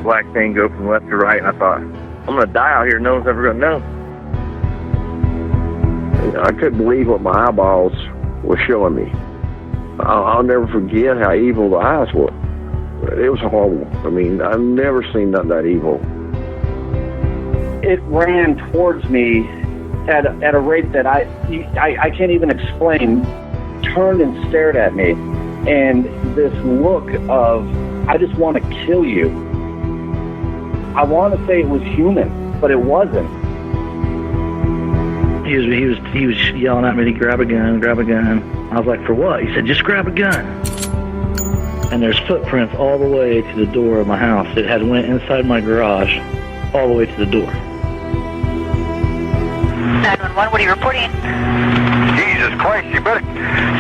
black thing go from left to right, and I thought, I'm going to die out here. No one's ever going to know. I couldn't believe what my eyeballs were showing me. I'll never forget how evil the eyes were. It was horrible. I mean, I've never seen nothing that evil. It ran towards me at a rate that I can't even explain. Turned and stared at me, and this look of, I just want to kill you. I want to say it was human, but it wasn't. He was yelling at me to grab a gun. I was like, for what? He said, just grab a gun. And there's footprints all the way to the door of my house. It had went inside my garage, all the way to the door. 911, what are you reporting? Jesus Christ, you better...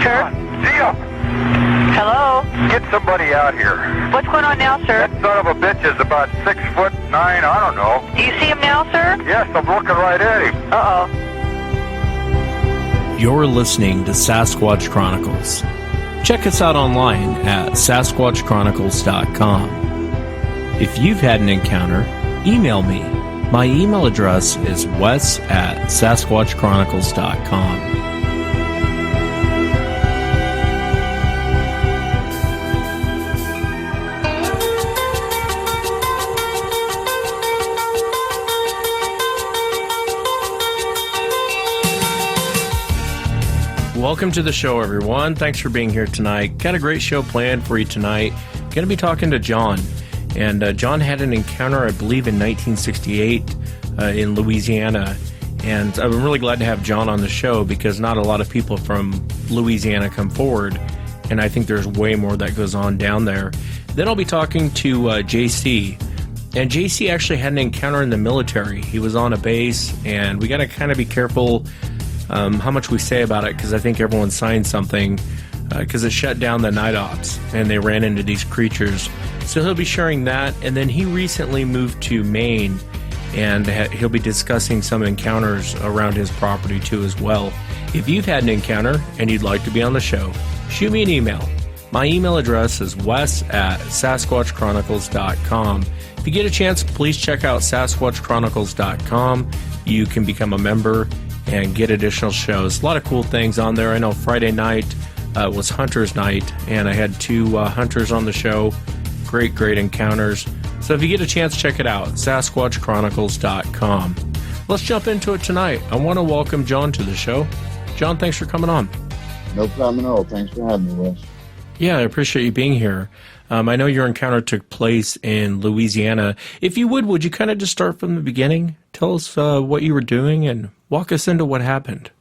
Sir? Zia! Hello? Get somebody out here. What's going on now, sir? That son of a bitch is about 6'9", I don't know. Do you see him now, sir? Yes, I'm looking right at him. Uh-oh. You're listening to Sasquatch Chronicles. Check us out online at sasquatchchronicles.com. If you've had an encounter, email me. My email address is wes@sasquatchchronicles.com. Welcome to the show, everyone. Thanks for being here tonight. Got a great show planned for you tonight. Going to be talking to John. And John had an encounter, I believe, in 1968 in Louisiana. And I'm really glad to have John on the show because not a lot of people from Louisiana come forward. And I think there's way more that goes on down there. Then I'll be talking to JC. And JC actually had an encounter in the military. He was on a base, and we got to kind of be careful how much we say about it, because I think everyone signed something because it shut down the night ops and they ran into these creatures. So he'll be sharing that. And then he recently moved to Maine, and he'll be discussing some encounters around his property too as well. If you've had an encounter and you'd like to be on the show, shoot me an email. My email address is wes@sasquatchchronicles.com. If you get a chance, please check out sasquatchchronicles.com. You can become a member and get additional shows. A lot of cool things on there. I know Friday night was Hunter's Night, and I had two hunters on the show. Great encounters. So if you get a chance, check it out, sasquatchchronicles.com. Let's jump into it tonight. I want to welcome John to the show. John, thanks for coming on. No problem at all. Thanks for having me, Wes. Yeah, I appreciate you being here. I know your encounter took place in Louisiana. If you would you kind of just start from the beginning? Tell us what you were doing and walk us into what happened.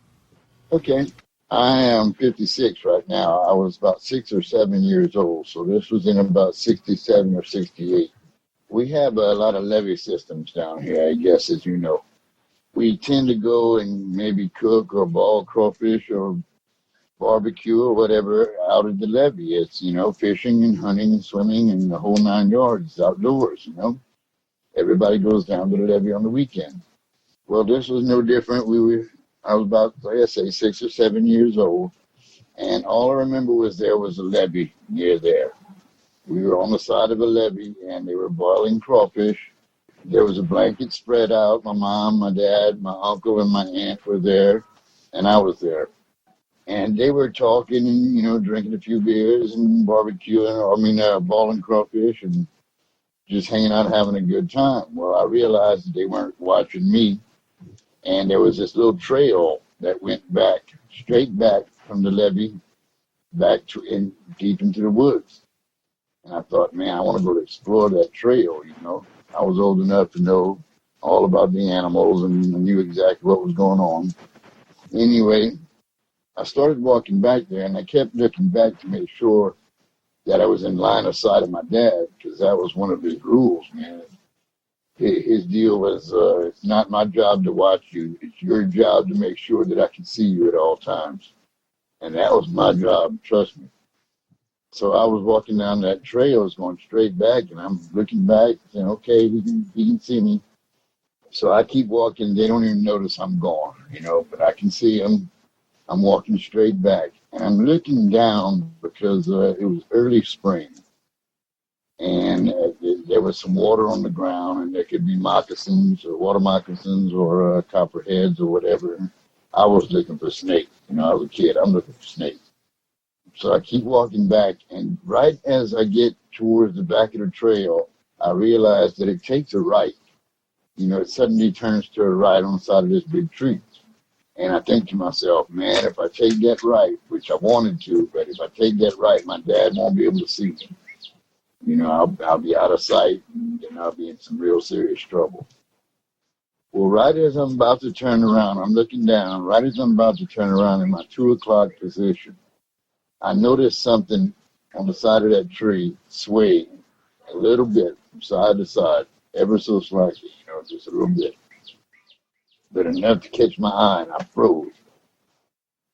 Okay. I am 56 right now. I was about 6 or 7 years old, so this was in about 67 or 68. We have a lot of levee systems down here, I guess, as you know. We tend to go and maybe cook or boil crawfish or barbecue or whatever out of the levee. It's, fishing and hunting and swimming and the whole 9 yards outdoors, Everybody goes down to the levee on the weekend. Well, this was no different. I was about, like I say, 6 or 7 years old, and all I remember was there was a levee near there. We were on the side of a levee, and they were boiling crawfish. There was a blanket spread out. My mom, my dad, my uncle, and my aunt were there, and I was there. And they were talking and, drinking a few beers and barbecuing, boiling crawfish and just hanging out, having a good time. Well, I realized that they weren't watching me. And there was this little trail that went straight back from the levee, deep into the woods. And I thought, man, I want to go to explore that trail, I was old enough to know all about the animals and I knew exactly what was going on. Anyway, I started walking back there, and I kept looking back to make sure that I was in line of sight of my dad, because that was one of his rules, man. His deal was, it's not my job to watch you. It's your job to make sure that I can see you at all times. And that was my job, trust me. So I was walking down that trail, I was going straight back, and I'm looking back, saying, okay, he can see me. So I keep walking. They don't even notice I'm gone, but I can see him. I'm walking straight back, and I'm looking down because it was early spring. And there was some water on the ground, and there could be moccasins or water moccasins or copperheads or whatever. I was looking for snakes. You know, I was a kid. I'm looking for snakes. So I keep walking back, and right as I get towards the back of the trail, I realize that it takes a right. You know, it suddenly turns to a right on the side of this big tree. And I think to myself, man, if I take that right, which I wanted to, but if I take that right, my dad won't be able to see me. You know, I'll be out of sight, and I'll be in some real serious trouble. Well, right as I'm about to turn around, I'm looking down, right as I'm about to turn around in my 2 o'clock position, I noticed something on the side of that tree swaying a little bit from side to side, ever so slightly, you know, just a little bit. But enough to catch my eye, and I froze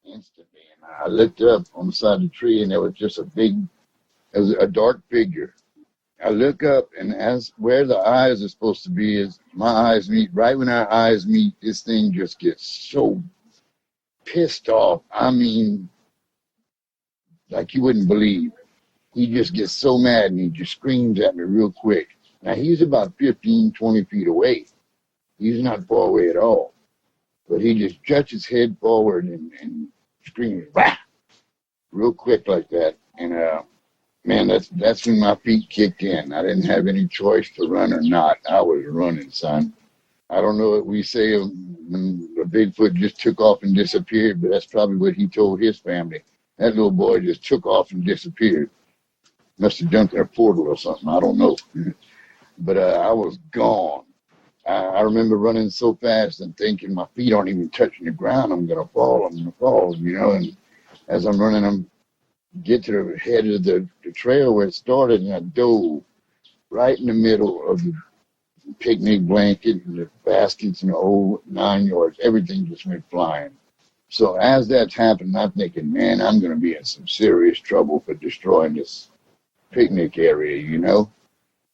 instantly. And I looked up on the side of the tree, and there was just it was a dark figure. I look up, and as where the eyes are supposed to be is my eyes meet. Right when our eyes meet, this thing just gets so pissed off. I mean, like you wouldn't believe. He just gets so mad, and he just screams at me real quick. Now, he's about 15, 20 feet away. He's not far away at all. But he just juts his head forward and screams, "Rah!" real quick like that. And, man, that's when my feet kicked in. I didn't have any choice to run or not. I was running, son. I don't know what we say when the Bigfoot just took off and disappeared, but that's probably what he told his family. That little boy just took off and disappeared. Must have jumped in a portal or something. I don't know. But I was gone. I remember running so fast and thinking my feet aren't even touching the ground. I'm going to fall, you know. And as I'm running, I'm get to the head of the trail where it started, and I dove right in the middle of the picnic blanket and the baskets and the whole 9 yards. Everything just went flying. So as that's happening, I'm thinking, man, I'm going to be in some serious trouble for destroying this picnic area, you know.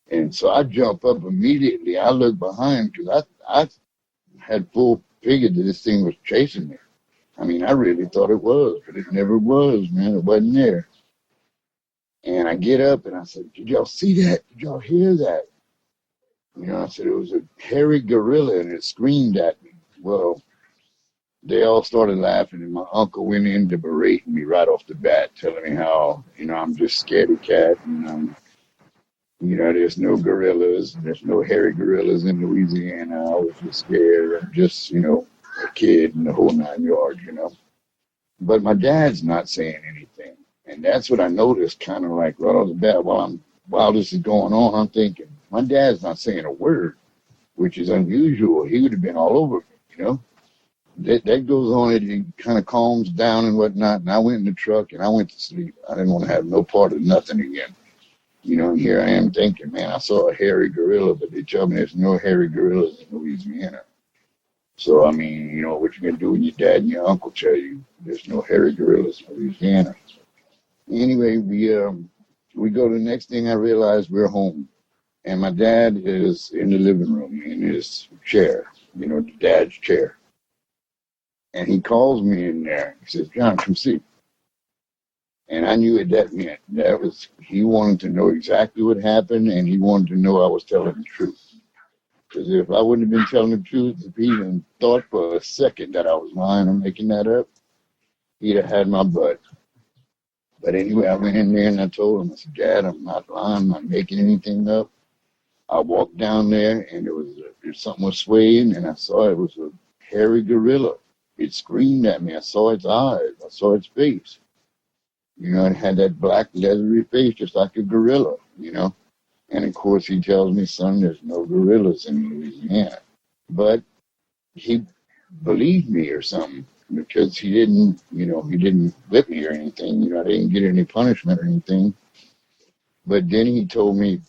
And so I jump up immediately. I look behind because I had full figured that this thing was chasing me. I mean, I really thought it was, but it never was, man. It wasn't there. And I get up and I said, did y'all see that? Did y'all hear that? You know, I said, it was a hairy gorilla and it screamed at me. Well, they all started laughing, and my uncle went in to berating me right off the bat, telling me how, you know, I'm just scaredy cat, and you know, there's no gorillas, there's no hairy gorillas in Louisiana. I was just scared. I'm just, you know, a kid in the whole 9 yards, you know. But my dad's not saying anything. And that's what I noticed kind of like right off the bat while this is going on. I'm thinking, my dad's not saying a word, which is unusual. He would have been all over me, you know. That goes on, it kind of calms down and whatnot. And I went in the truck and I went to sleep. I didn't want to have no part of nothing again. You know, and here I am thinking, man, I saw a hairy gorilla, but they tell me there's no hairy gorillas in Louisiana. So, I mean, you know, what you going to do when your dad and your uncle tell you there's no hairy gorillas in Louisiana. Anyway, we go to the next thing I realized we're home. And my dad is in the living room in his chair, you know, the dad's chair. And he calls me in there. He says, John, come see. And I knew what that meant. That was, he wanted to know exactly what happened, and he wanted to know I was telling the truth. Because if I wouldn't have been telling the truth, if he even thought for a second that I was lying or making that up, he'd have had my butt. But anyway, I went in there and I told him, I said, Dad, I'm not lying, I'm not making anything up. I walked down there and something was swaying, and I saw it was a hairy gorilla. It screamed at me. I saw its eyes. I saw its face. You know, it had that black leathery face just like a gorilla, you know. And, of course, he tells me, son, there's no gorillas in Louisiana. But he believed me or something because he didn't whip me or anything. You know, I didn't get any punishment or anything. But then he told me,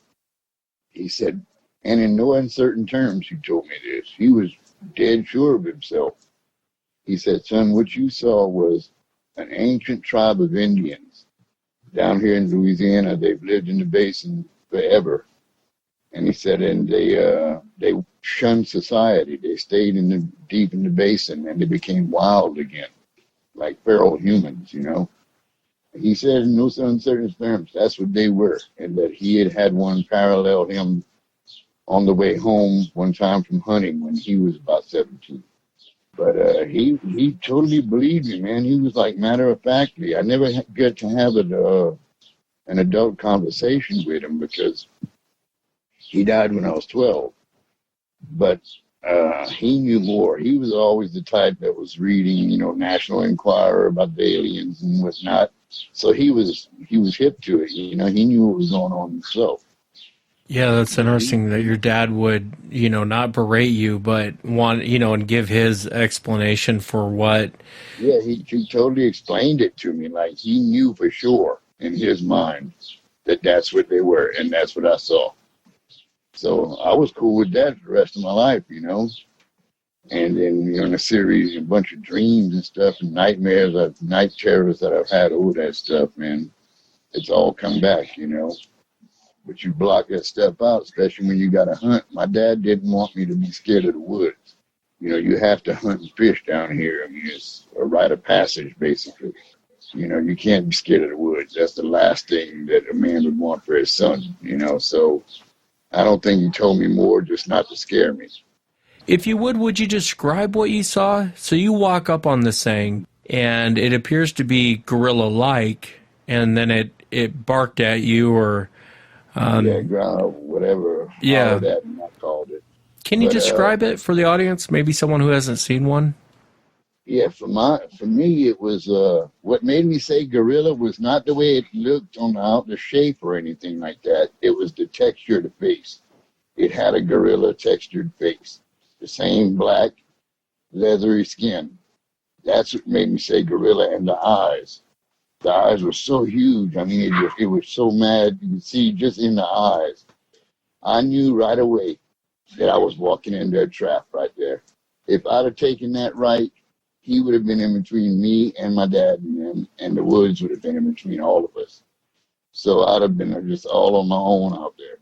he said, and in no uncertain terms he told me this. He was dead sure of himself. He said, son, what you saw was an ancient tribe of Indians down here in Louisiana. They've lived in the basin forever. And he said, and they shunned society. They stayed deep in the basin, and they became wild again, like feral humans, you know. He said in no uncertain terms that's what they were, and that he had one parallel him on the way home one time from hunting when he was about 17. But he totally believed me, man. He was like, matter of factly. I never get to have an adult conversation with him because he died when I was 12. But he knew more. He was always the type that was reading, National Enquirer about the aliens and whatnot. So he was hip to it. He knew what was going on himself. Yeah, that's interesting that your dad would, not berate you, but want, and give his explanation for what. Yeah, he totally explained it to me. Like he knew for sure in his mind that that's what they were, and that's what I saw. So I was cool with that the rest of my life, And then, in a series, a bunch of dreams and stuff and nightmares, night terrors that I've had, all that stuff, man. It's all come back, But you block that stuff out, especially when you got to hunt. My dad didn't want me to be scared of the woods. You have to hunt and fish down here. I mean, it's a rite of passage, basically. You can't be scared of the woods. That's the last thing that a man would want for his son, So I don't think he told me more just not to scare me. If you would you describe what you saw? So you walk up on this thing, and it appears to be gorilla-like, and then it barked at you, or growl, whatever. Yeah, that I called it. Can you describe it for the audience? Maybe someone who hasn't seen one. Yeah, for me, it was what made me say gorilla was not the way it looked on the shape or anything like that. It was the texture of the face. It had a gorilla textured face, the same black, leathery skin. That's what made me say gorilla, and the eyes. The eyes were so huge. I mean, it was so mad. You could see just in the eyes. I knew right away that I was walking into a trap right there. If I'd have taken that right, he would have been in between me and my dad and the woods would have been in between all of us. So I'd have been just all on my own out there.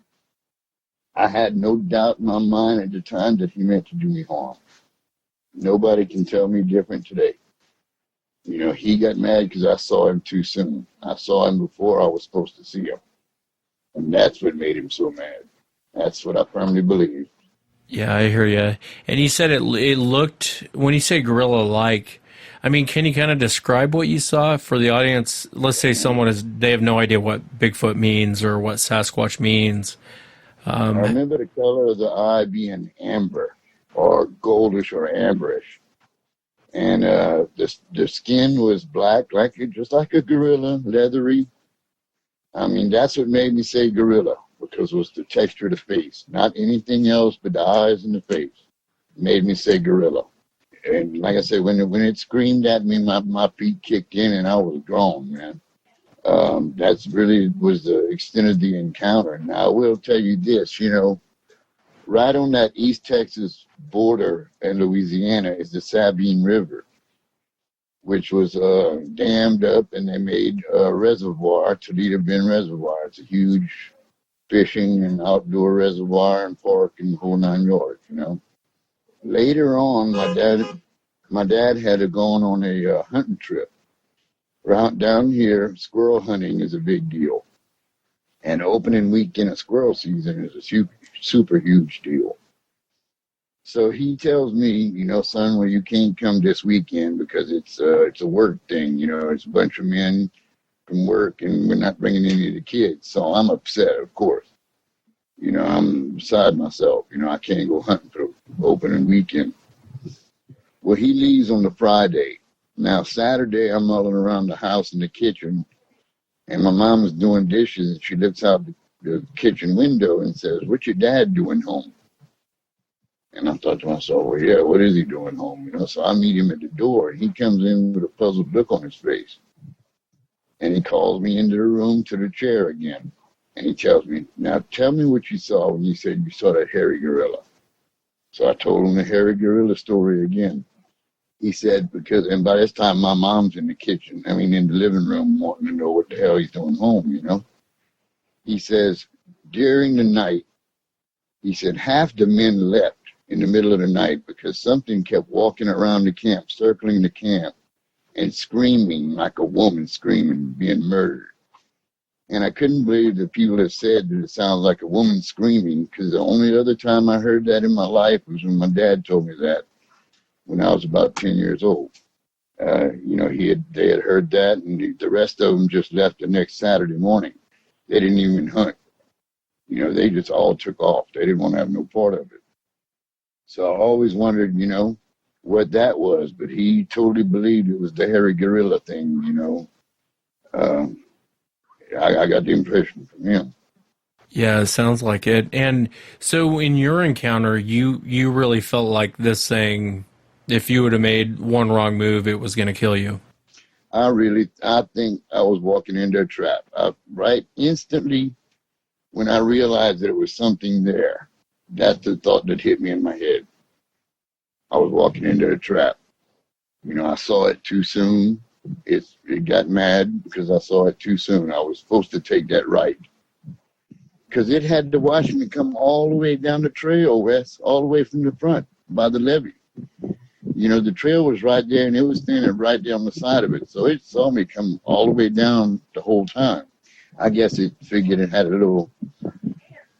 I had no doubt in my mind at the time that he meant to do me harm. Nobody can tell me different today. He got mad because I saw him too soon. I saw him before I was supposed to see him. And that's what made him so mad. That's what I firmly believe. Yeah, I hear you. And you said it looked, when you say gorilla-like, I mean, can you kind of describe what you saw for the audience? Let's say they have no idea what Bigfoot means or what Sasquatch means. I remember the color of the eye being amber or goldish or amberish. And the skin was black, just like a gorilla, leathery. I mean, that's what made me say gorilla, because it was the texture of the face, not anything else but the eyes and the face. It made me say gorilla. And like I said, when it screamed at me, my feet kicked in and I was gone, man. That's really was the extent of the encounter. Now, I will tell you this, right on that East Texas border in Louisiana is the Sabine River, which was dammed up, and they made a reservoir, Toledo Bend Reservoir. It's a huge fishing and outdoor reservoir and park and the whole 9 yards, Later on, my dad had gone on a hunting trip. Down here, squirrel hunting is a big deal. And opening weekend of squirrel season is a super huge deal. So he tells me, son, well, you can't come this weekend because it's a work thing. It's a bunch of men from work and we're not bringing any of the kids. So I'm upset, of course. I'm beside myself. I can't go hunting for opening weekend. Well, he leaves on the Friday. Now, Saturday, I'm mulling around the house in the kitchen, and my mom is doing dishes, and she looks out the kitchen window and says, "What's your dad doing home?" And I thought to myself, well, yeah, what is he doing home? So I meet him at the door, and he comes in with a puzzled look on his face. And he calls me into the room to the chair again. And he tells me, now tell me what you saw when you said you saw that hairy gorilla. So I told him the hairy gorilla story again. He said, and by this time my mom's in the kitchen, in the living room, wanting to know what the hell he's doing home, He says, during the night, he said, half the men left in the middle of the night because something kept walking around the camp, circling the camp, and screaming like a woman screaming, being murdered. And I couldn't believe that people have said that it sounds like a woman screaming, because the only other time I heard that in my life was when my dad told me that when I was about 10 years old. They had heard that, and the rest of them just left the next Saturday morning. They didn't even hunt. They just all took off. They didn't want to have no part of it. So I always wondered, what that was, but he totally believed it was the hairy gorilla thing, I got the impression from him. Yeah, it sounds like it. And so in your encounter, you really felt like this thing, if you would have made one wrong move, it was going to kill you. I think I was walking into a trap. Right instantly, when I realized that it was something there, that's the thought that hit me in my head. I was walking into a trap. I saw it too soon. It got mad because I saw it too soon. I was supposed to take that right. Because it had to watch me come all the way down the trail, Wes, all the way from the front by the levee. The trail was right there, and it was standing right there on the side of it. So it saw me come all the way down the whole time. I guess it figured it had a little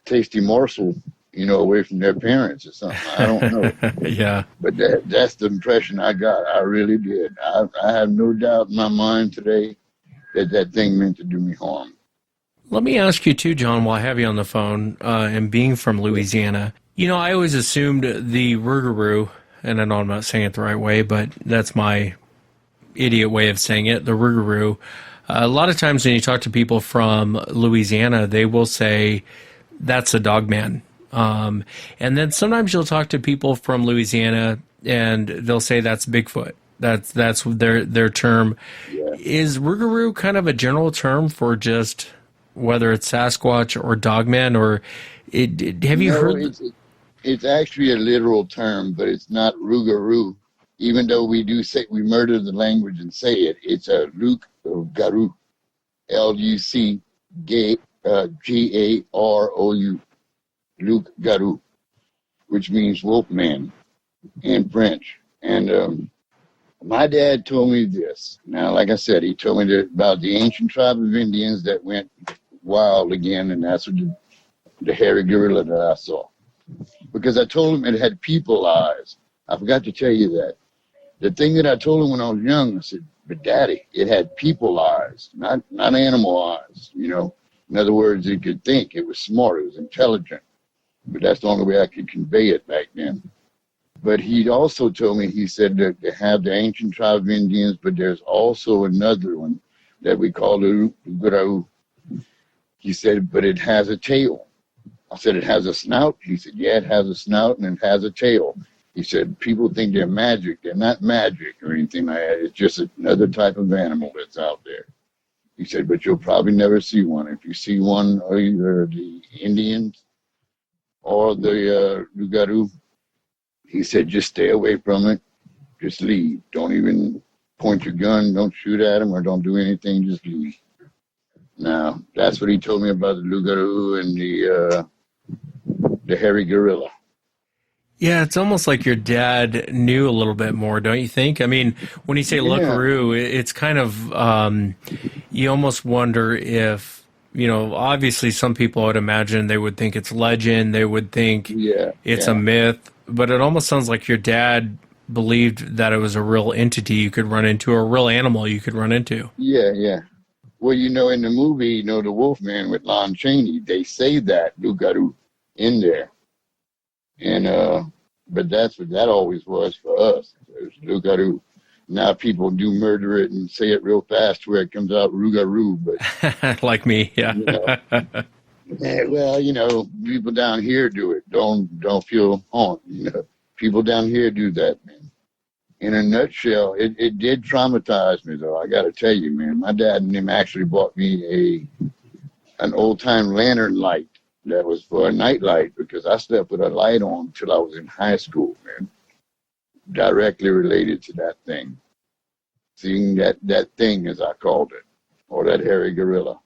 tasty morsel, away from their parents or something. I don't know. Yeah. But that's the impression I got. I really did. I have no doubt in my mind today that thing meant to do me harm. Let me ask you too, John, while I have you on the phone, and being from Louisiana, I always assumed the rougarou, and I know I'm not saying it the right way, but that's my idiot way of saying it, the rougarou. A lot of times when you talk to people from Louisiana, they will say, that's a dog man. And then sometimes you'll talk to people from Louisiana and they'll say that's Bigfoot. That's their term. Yeah. Is rougarou kind of a general term for just whether it's Sasquatch or dogman, or have you heard? It's actually a literal term, but it's not rougarou. Even though we do say we murder the language and say it, it's a loup-garou, L-U-C-G-A-R-O-U, loup-garou, which means wolf man in French. And my dad told me this. Now, like I said, he told me about the ancient tribe of Indians that went wild again, and that's what the hairy gorilla that I saw. Because I told him it had people eyes. I forgot to tell you that. The thing that I told him when I was young, I said, but Daddy, it had people eyes, not animal eyes, In other words, it could think. It was smart. It was intelligent. But that's the only way I could convey it back then. But he also told me, he said that they have the ancient tribe of Indians, but there's also another one that we call the loup-garou. He said, but it has a tail. I said, it has a snout? He said, yeah, it has a snout and it has a tail. He said, people think they're magic. They're not magic or anything like that. It's just another type of animal that's out there. He said, but you'll probably never see one. If you see one, either the Indians or the loup-garou, he said, just stay away from it. Just leave. Don't even point your gun. Don't shoot at him or don't do anything. Just leave. Now, that's what he told me about the loup-garou and the hairy gorilla. Yeah, it's almost like your dad knew a little bit more, don't you think? I mean, when you say loup-garou, it's kind of, you almost wonder if, obviously some people, I would imagine, they would think it's legend, they would think it's a myth, but it almost sounds like your dad believed that it was a real entity you could run into, or a real animal you could run into. Yeah. Well, in the movie, the Wolfman with Lon Chaney, they say that loup-garou in there. And, but that's what that always was for us. It was loup-garou. Now people do murder it and say it real fast where it comes out rougarou, but like me, yeah. Well, people down here do it. Don't feel harmed. People down here do that, man. In a nutshell, it did traumatize me, though. I got to tell you, man. My dad and him actually bought me an old-time lantern light that was for a night light, because I slept with a light on till I was in high school, man. Directly related to that thing. Seeing that thing, as I called it, or that hairy gorilla.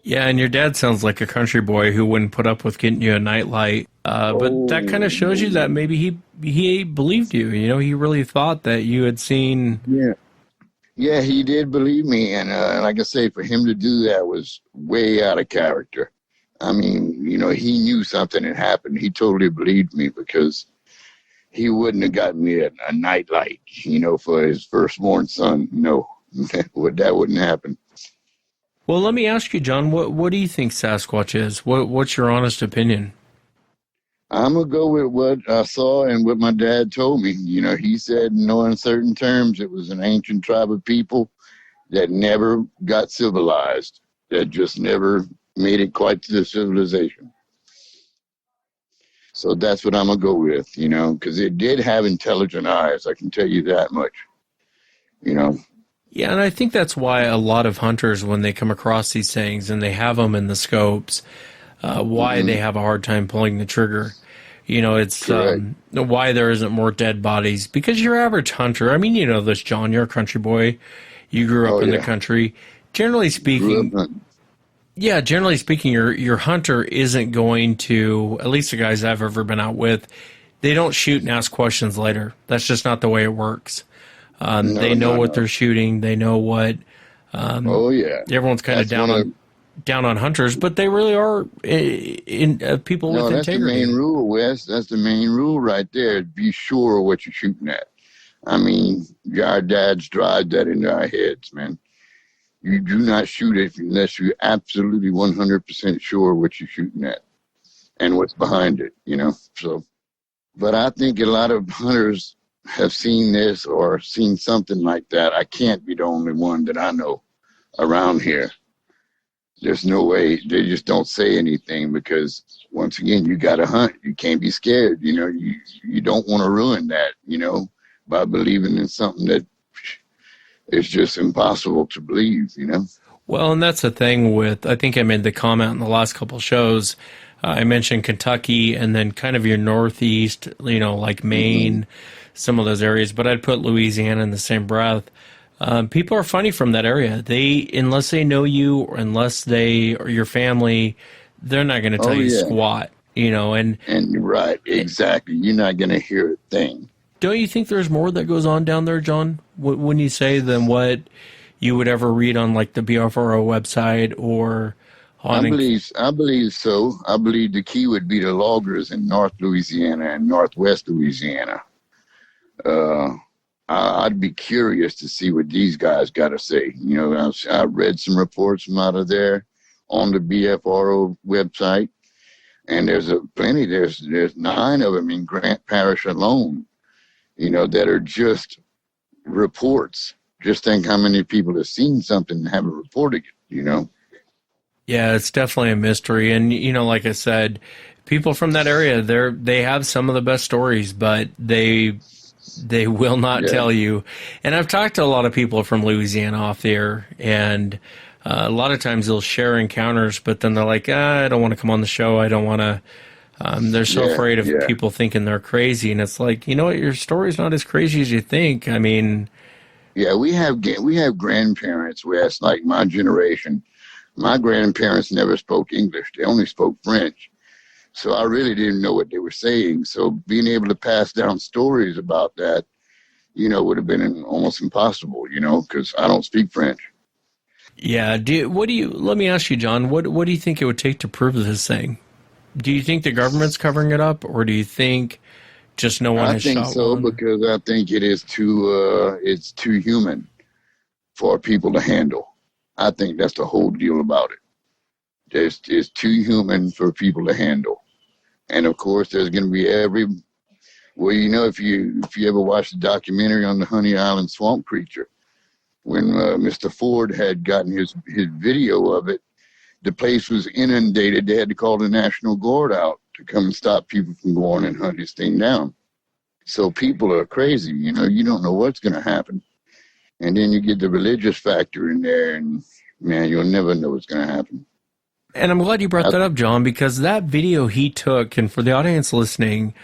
Yeah, and your dad sounds like a country boy who wouldn't put up with getting you a nightlight. But that kind of shows you that maybe he believed you. He really thought that you had seen Yeah, he did believe me, and like I say, for him to do that was way out of character. I mean, you know, he knew something had happened. He totally believed me because he wouldn't have gotten me a nightlight, you know, for his firstborn son. No, that wouldn't happen. Well, let me ask you, John, what do you think Sasquatch is? What's your honest opinion? I'm going to go with what I saw and what my dad told me. You know, he said in no uncertain terms it was an ancient tribe of people that never got civilized, that just never made it quite to the civilization. So that's what I'm going to go with, you know, because it did have intelligent eyes. I can tell you that much, you know. Yeah, and I think that's why a lot of hunters, when they come across these things and they have them in the scopes, why they have a hard time pulling the trigger. You know, it's why there isn't more dead bodies. Because your average hunter, I mean, you know this, John, you're a country boy. You grew up in the country. Generally speaking, generally speaking, your hunter isn't going to, at least the guys I've ever been out with, they don't shoot and ask questions later. That's just not the way it works. They know what they're shooting. They know what. Everyone's kind of down on hunters, but they really are people with integrity. That's the main rule, Wes. That's the main rule right there. Be sure of what you're shooting at. I mean, our dads drive that into our heads, man. You do not shoot it unless you're absolutely 100% sure what you're shooting at and what's behind it, you know. So, but I think a lot of hunters have seen this or seen something like that. I can't be the only one that I know around here. There's no way. They just don't say anything because, once again, you got to hunt. You can't be scared. You know, you don't want to ruin that, you know, by believing in something that is just impossible to believe, you know. Well, and that's the thing with, I think I made the comment in the last couple of shows. I mentioned Kentucky and then kind of your northeast, you know, like Maine, some of those areas, but I'd put Louisiana in the same breath. People are funny from that area. Unless they know you or unless they or your family, they're not going to tell you squat, you know. And right, exactly. You're not going to hear a thing. Don't you think there's more that goes on down there, John? When you say than what you would ever read on like the BFRO website or on? I believe so. I believe the key would be the loggers in North Louisiana and Northwest Louisiana. I'd be curious to see what these guys got to say. You know, I read some reports from out of there on the BFRO website, and there's plenty. There's 9 of them in Grant Parish alone, you know, that are just reports. Just think how many people have seen something and haven't reported it, you know? Yeah, it's definitely a mystery. And, you know, like I said, people from that area, they have some of the best stories, but they will not tell you. And I've talked to a lot of people from Louisiana off the air, and a lot of times they'll share encounters, but then they're like, I don't want to come on the show. I don't want to. They're so afraid of people thinking they're crazy. And it's like, you know what? Your story's not as crazy as you think. I mean. Yeah, we have grandparents, Wes, like my generation. My grandparents never spoke English. They only spoke French. So I really didn't know what they were saying. So being able to pass down stories about that, you know, would have been almost impossible, you know, because I don't speak French. Yeah. Let me ask you, John, what do you think it would take to prove this thing? Do you think the government's covering it up, or do you think just no one has shot one? I think so, because I think it is it's too human for people to handle. I think that's the whole deal about it. It's too human for people to handle. And of course, there's going to be you know, if you ever watched the documentary on the Honey Island swamp creature, when Mr. Ford had gotten his video of it, the place was inundated. They had to call the National Guard out to come and stop people from going and hunt this thing down. So people are crazy, you know, you don't know what's going to happen. And then you get the religious factor in there, and man, you'll never know what's going to happen. And I'm glad you brought that up, John, because that video he took, and for the audience listening,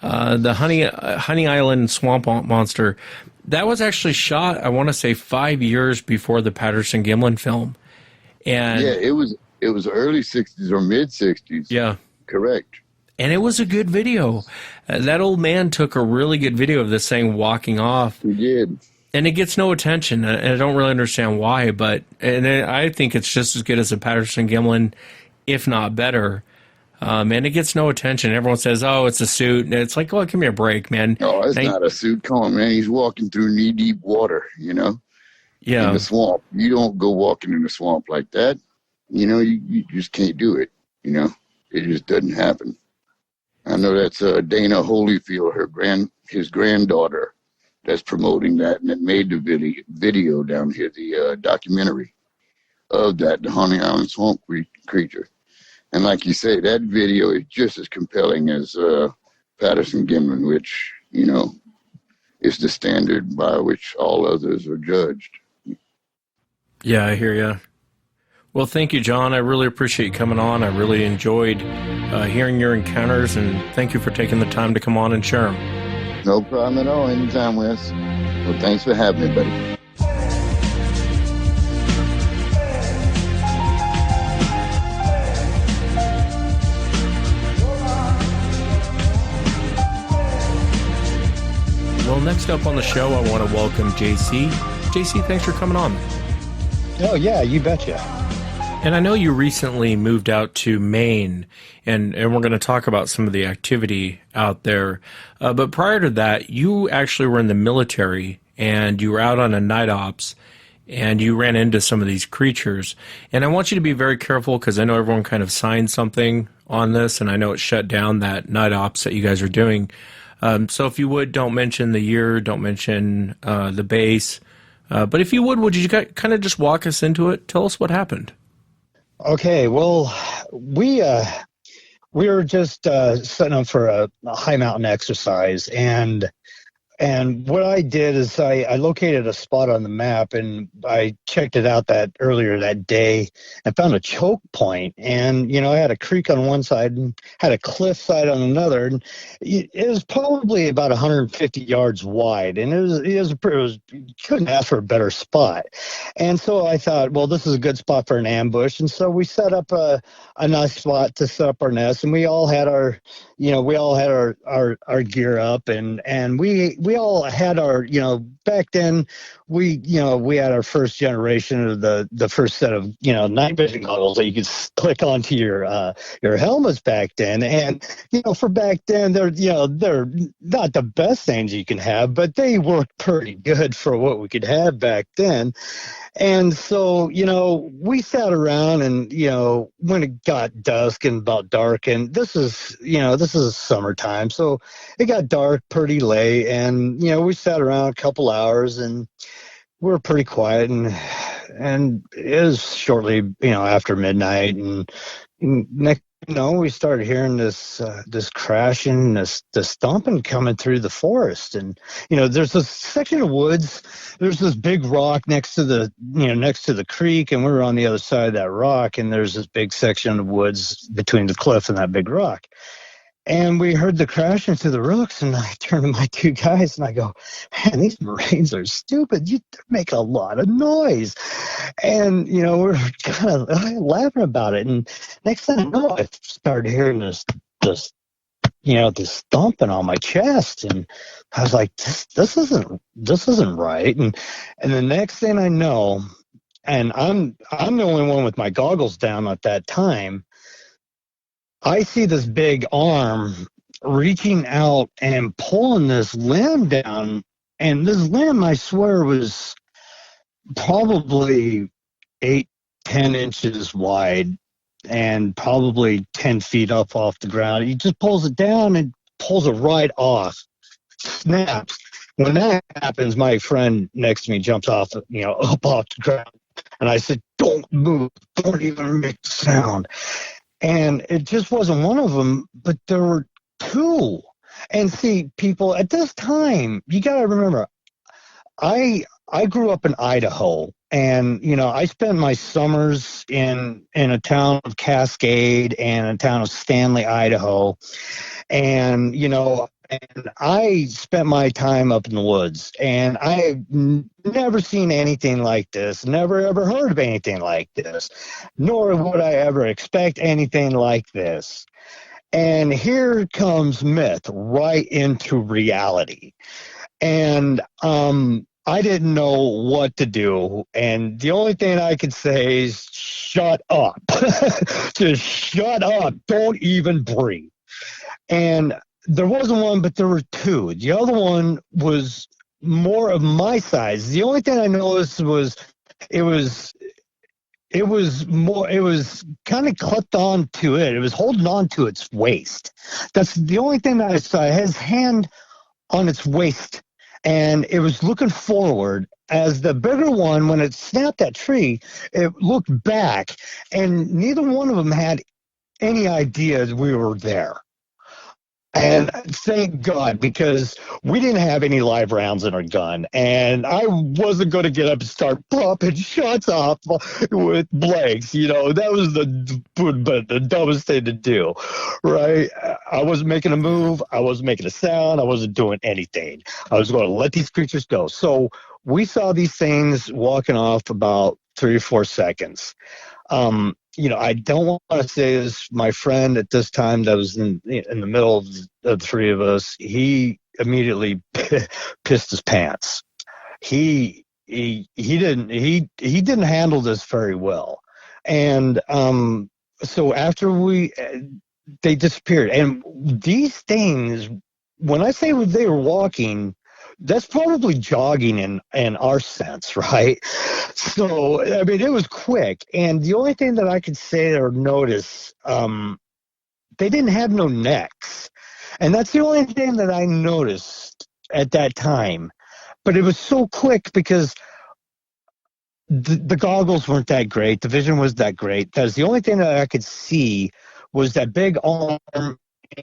the Honey Island swamp monster, that was actually shot, I want to say, 5 years before the Patterson-Gimlin film. And yeah, it was early 60s or mid 60s. Yeah. Correct. And it was a good video. That old man took a really good video of this thing walking off. He did. And it gets no attention, and I don't really understand why. And I think it's just as good as a Patterson Gimlin, if not better. And it gets no attention. Everyone says, "Oh, it's a suit," and it's like, "Well, give me a break, man." No, it's not a suit. Come on, man. He's walking through knee-deep water, in the swamp. You don't go walking in the swamp like that. You just can't do it. It just doesn't happen. I know that's Dana Holyfield, his granddaughter, that's promoting that, and that made the video down here, the documentary of that, the Haunting Island Swamp creature. And like you say, that video is just as compelling as Patterson Gimlin, which, is the standard by which all others are judged. Yeah, I hear you. Well, thank you, John. I really appreciate you coming on. I really enjoyed hearing your encounters, and thank you for taking the time to come on and share them. No problem at all. Anytime, Wes. Well, thanks for having me, buddy. Well, next up on the show, I want to welcome JC. JC, thanks for coming on. Oh, yeah, you betcha. And I know you recently moved out to Maine, and we're going to talk about some of the activity out there. But prior to that, you actually were in the military, and you were out on a night ops, and you ran into some of these creatures. And I want you to be very careful, because I know everyone kind of signed something on this, and I know it shut down that night ops that you guys are doing. So if you would, don't mention the year, don't mention the base. But if you would you kind of just walk us into it? Tell us what happened. Okay, well, we were just setting up for a high mountain exercise, and what I did is I located a spot on the map, and I checked it out earlier that day and found a choke point. And, I had a creek on one side and had a cliff side on another. And it was probably about 150 yards wide. And you couldn't ask for a better spot. And so I thought, well, this is a good spot for an ambush. And so we set up a nice spot to set up our nest. And we all had our gear up, and we all had our, back then we had our first generation of the first set of, night vision goggles that you could click onto your helmets back then. And, for back then, they're not the best things you can have, but they worked pretty good for what we could have back then. And so, we sat around, and, when it got dusk and about dark, and this is summertime, so it got dark pretty late, and, we sat around a couple hours, and we were pretty quiet, and it was shortly, after midnight, and next, we started hearing this crashing, this stomping coming through the forest. And, there's this section of woods, there's this big rock next to the creek, and we were on the other side of that rock, and there's this big section of woods between the cliff and that big rock. And we heard the crashing through the rooks, and I turned to my two guys, and I go, man, these Marines are stupid. You make a lot of noise. And, we're kind of laughing about it. And next thing I know, I started hearing this thumping on my chest. And I was like, this isn't right. And the next thing I know, and I'm the only one with my goggles down at that time, I see this big arm reaching out and pulling this limb down. And this limb, I swear, was probably 8-10 inches wide and probably 10 feet up off the ground. He just pulls it down and pulls it right off, snaps. When that happens, my friend next to me jumps off, up off the ground. And I said, don't move, don't even make a sound. And it just wasn't one of them, but there were two. And see, people, at this time, you got to remember, I grew up in Idaho, and, I spent my summers in a town of Cascade and a town of Stanley, Idaho. And, and I spent my time up in the woods, and I've never seen anything like this, never ever heard of anything like this, nor would I ever expect anything like this. And here comes myth right into reality. And I didn't know what to do, and the only thing I could say is shut up. Just shut up. Don't even breathe. And there wasn't one, but there were two. The other one was more of my size. The only thing I noticed was it was kind of clipped on to it. It was holding on to its waist. That's the only thing that I saw. It has hand on its waist, and it was looking forward. As the bigger one, when it snapped that tree, it looked back, and neither one of them had any idea that we were there. And thank God, because we didn't have any live rounds in our gun, and I wasn't going to get up and start popping shots off with blanks. That was the dumbest thing to do, right? I wasn't making a move. I wasn't making a sound. I wasn't doing anything. I was going to let these creatures go. So we saw these things walking off about 3 or 4 seconds. I don't want to say this. My friend at this time that was in the middle of the three of us, he immediately pissed his pants. He didn't handle this very well, and so after they disappeared. And these things, when I say they were walking, that's probably jogging in our sense, right? So, I mean, it was quick. And the only thing that I could say or notice, they didn't have no necks. And that's the only thing that I noticed at that time. But it was so quick because the goggles weren't that great. The vision was that great. That's the only thing that I could see was that big arm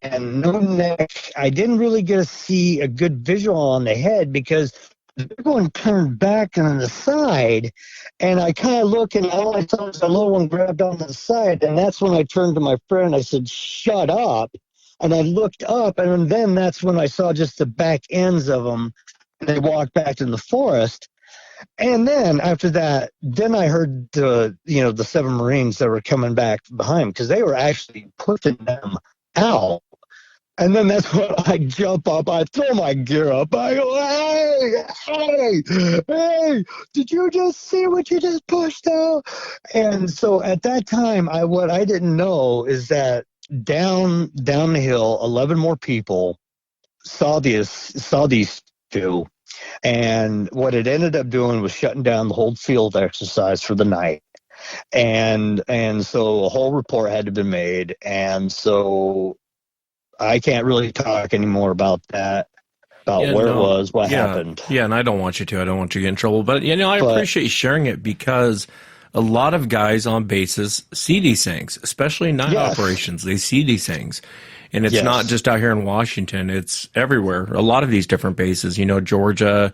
and no neck. I didn't really get to see a good visual on the head because the big one turned back and on the side, and I kind of looked, and all I saw was the little one grabbed onto the side, and that's when I turned to my friend. I said, "Shut up!" And I looked up, and then that's when I saw just the back ends of them, and they walked back in the forest. And then after that, then I heard the 7 Marines that were coming back behind because they were actually pushing them out. And then that's when I jump up, I throw my gear up, I go, hey, did you just see what you just pushed out? And so at that time, what I didn't know is that down the hill, 11 more people saw these two. And what it ended up doing was shutting down the whole field exercise for the night. And so a whole report had to be made. And so I can't really talk anymore about that, where it was, what happened. Yeah, and I don't want you to. I don't want you to get in trouble. But, I appreciate you sharing it because a lot of guys on bases see these things, especially night operations. They see these things. And it's not just out here in Washington. It's everywhere. A lot of these different bases, Georgia,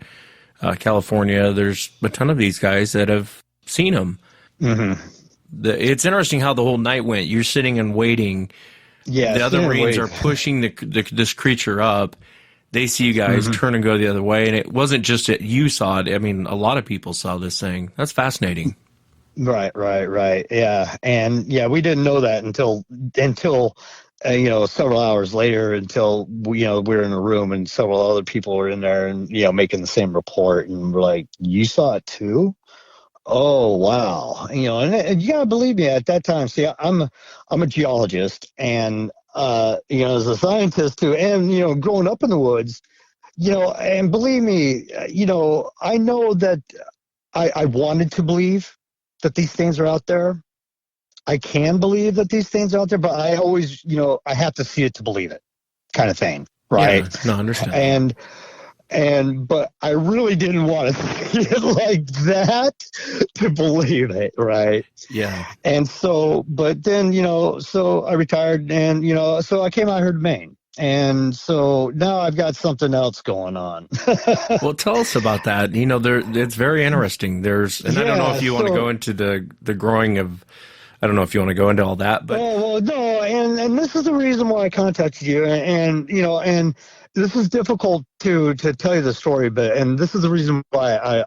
California, there's a ton of these guys that have seen them. Mm-hmm. It's interesting how the whole night went. You're sitting and waiting. Yeah, the other Marines are pushing this creature up. They see you guys turn and go the other way. And it wasn't just that you saw it. I mean, a lot of people saw this thing. That's fascinating. Right. Yeah. And, we didn't know that until several hours later, until we were in a room and several other people were in there and, making the same report. And we're like, you saw it too? Oh, wow. And you gotta believe me, at that time, see, I'm a geologist, and as a scientist too, and growing up in the woods, and believe me, I know that I wanted to believe that these things are out there. I can believe that these things are out there, but I always, I have to see it to believe it, kind of thing, right? Yeah, no, I understand. But I really didn't want to see it like that to believe it, right? Yeah. And so, but then, so I retired, and, so I came out here to Maine. And so now I've got something else going on. Well, tell us about that. It's very interesting. I don't know if you want to go into the growing of, I don't know if you want to go into all that, but. Well, no, and this is the reason why I contacted you, and this is difficult to tell you the story, and this is the reason why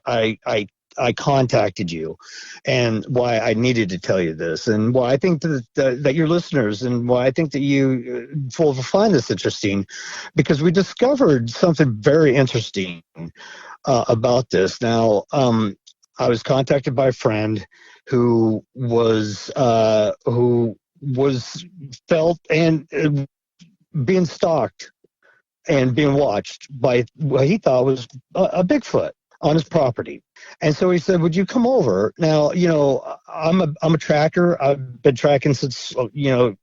I contacted you, and why I needed to tell you this, and why I think that your listeners, and why I think that you will find this interesting, because we discovered something very interesting about this. Now, I was contacted by a friend who was felt and being stalked and being watched by what he thought was a Bigfoot on his property. And so he said, would you come over? Now, I'm a tracker. I've been tracking since, a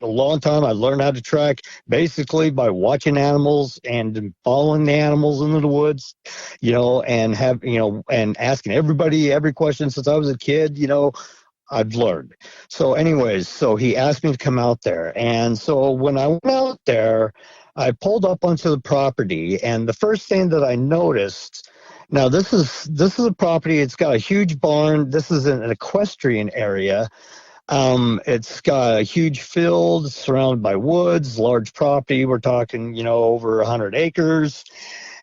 long time. I learned how to track basically by watching animals and following the animals into the woods, and and asking everybody every question since I was a kid, I've learned. So anyways, so he asked me to come out there. And so when I went out there, I pulled up onto the property, and the first thing that I noticed, now this is a property, it's got a huge barn. This is an equestrian area. It's got a huge field surrounded by woods, large property. We're talking, over 100 acres.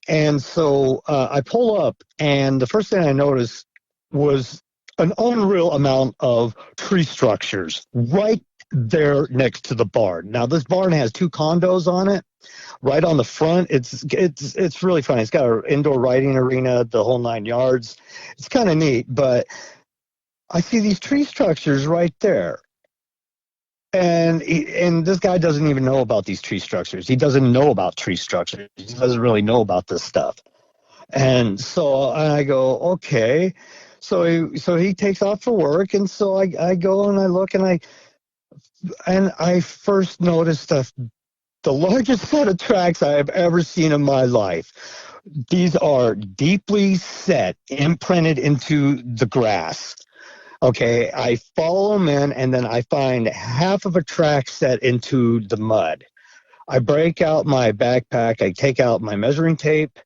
And so I pull up, and the first thing I noticed was an unreal amount of tree structures right there next to the barn. Now, this barn has 2 condos on it. Right on the front, it's really funny. It's got an indoor riding arena, the whole 9 yards. It's kind of neat, but I see these tree structures right there. And this guy doesn't even know about these tree structures. He doesn't know about tree structures. He doesn't really know about this stuff. And so I go, okay. So he takes off for work, and so I go and I look, and I first noticed the largest set of tracks I have ever seen in my life. These are deeply set, imprinted into the grass. Okay, I follow them in, and then I find half of a track set into the mud. I break out my backpack, I take out my measuring tape,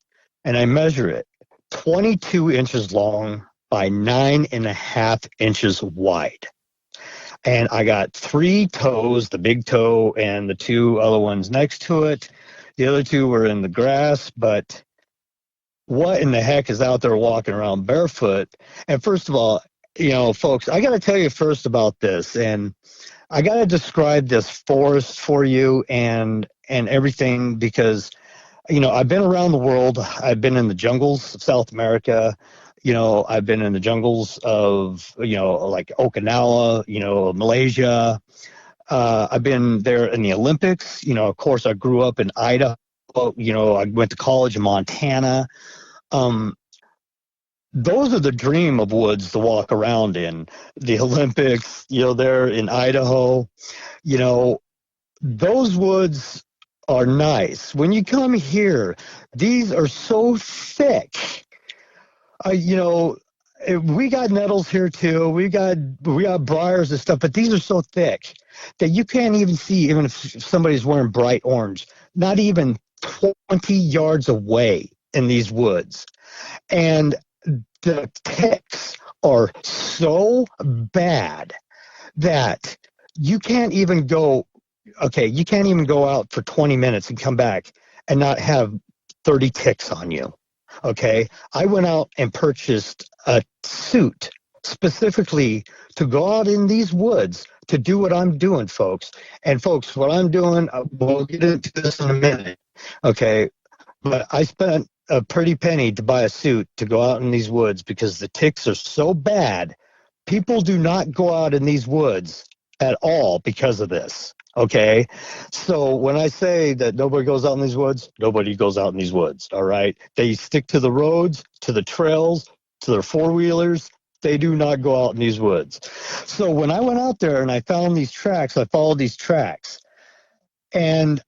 and I measure it. 22 inches long by 9.5 inches wide. And I got 3 toes, the big toe and the 2 other ones next to it. The other 2 were in the grass, but what in the heck is out there walking around barefoot? And first of all, folks, I got to tell you first about this, and I got to describe this forest for you and everything, because, I've been around the world. I've been in the jungles of South America. I've been in the jungles of, like Okinawa, Malaysia. I've been there in the Olympics. Of course, I grew up in Idaho. I went to college in Montana. Those are the dream of woods to walk around in. The Olympics, there in Idaho. Those woods are nice. When you come here, these are so thick. We got nettles here too. We got briars and stuff, but these are so thick that you can't even see, even if somebody's wearing bright orange, not even 20 yards away in these woods. And the ticks are so bad that you can't even go out for 20 minutes and come back and not have 30 ticks on you. Okay, I went out and purchased a suit specifically to go out in these woods to do what I'm doing, folks. And folks, what I'm doing, we'll get into this in a minute. Okay, but I spent a pretty penny to buy a suit to go out in these woods because the ticks are so bad. People do not go out in these woods at all because of this. Okay, so when I say that nobody goes out in these woods, nobody goes out in these woods, all right? They stick to the roads, to the trails, to their four-wheelers. They do not go out in these woods. So when I went out there and I found these tracks, I followed these tracks, and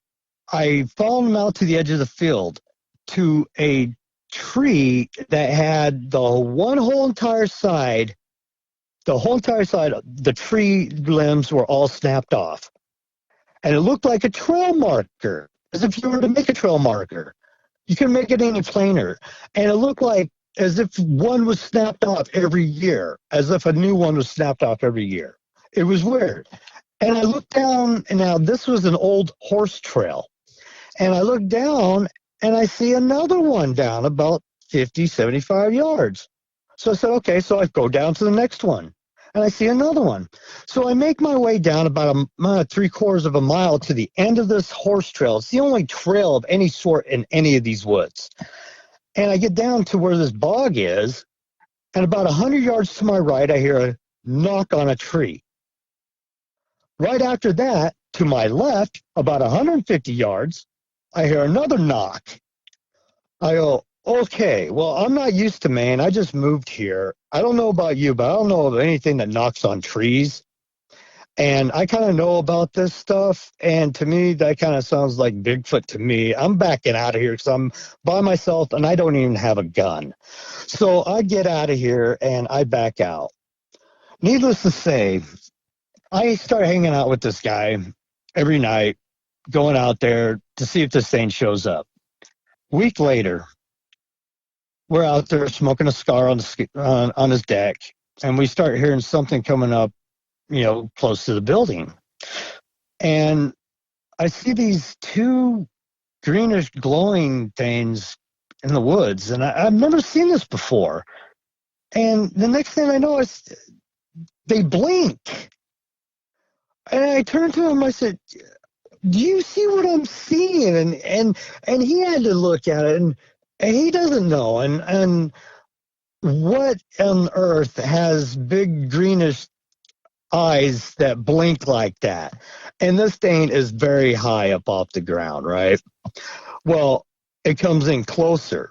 I followed them out to the edge of the field to a tree that had the whole entire side, the tree limbs were all snapped off. And it looked like a trail marker, as if you were to make a trail marker. You can make it any plainer. And it looked like as if one was snapped off every year, as if a new one was snapped off every year. It was weird. And I looked down, and now this was an old horse trail. And I looked down, and I see another one down about 50, 75 yards. So I said, okay, so I go down to the next one. And I see another one. So I make my way down about 3/4 of a mile to the end of this horse trail. It's the only trail of any sort in any of these woods. And I get down to where this bog is, and about 100 yards to my right, I hear a knock on a tree. Right after that, to my left, about 150 yards, I hear another knock. I go, okay, well, I'm not used to Maine. I just moved here. I don't know about you, but I don't know of anything that knocks on trees. And I kind of know about this stuff. And to me, that kind of sounds like Bigfoot to me. I'm backing out of here because I'm by myself and I don't even have a gun. So I get out of here and I back out. Needless to say, I start hanging out with this guy every night, going out there to see if this thing shows up. Week later, we're out there smoking a cigar on his deck, and we start hearing something coming up, close to the building. And I see these two greenish glowing things in the woods, and I've never seen this before. And the next thing I know is they blink. And I turned to him, I said, do you see what I'm seeing? And he had to look at it, and he doesn't know. And what on earth has big greenish eyes that blink like that? And this thing is very high up off the ground, right? Well, it comes in closer.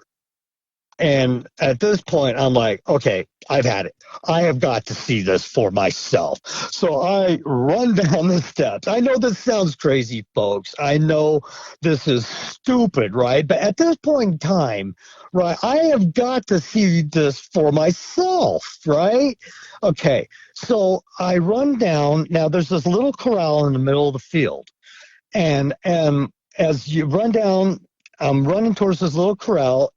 And at this point, I'm like, okay, I've had it. I have got to see this for myself. So I run down the steps. I know this sounds crazy, folks. I know this is stupid, right? But at this point in time, right, I have got to see this for myself, right? Okay, so I run down. Now, there's this little corral in the middle of the field. And as you run down, I'm running towards this little corral.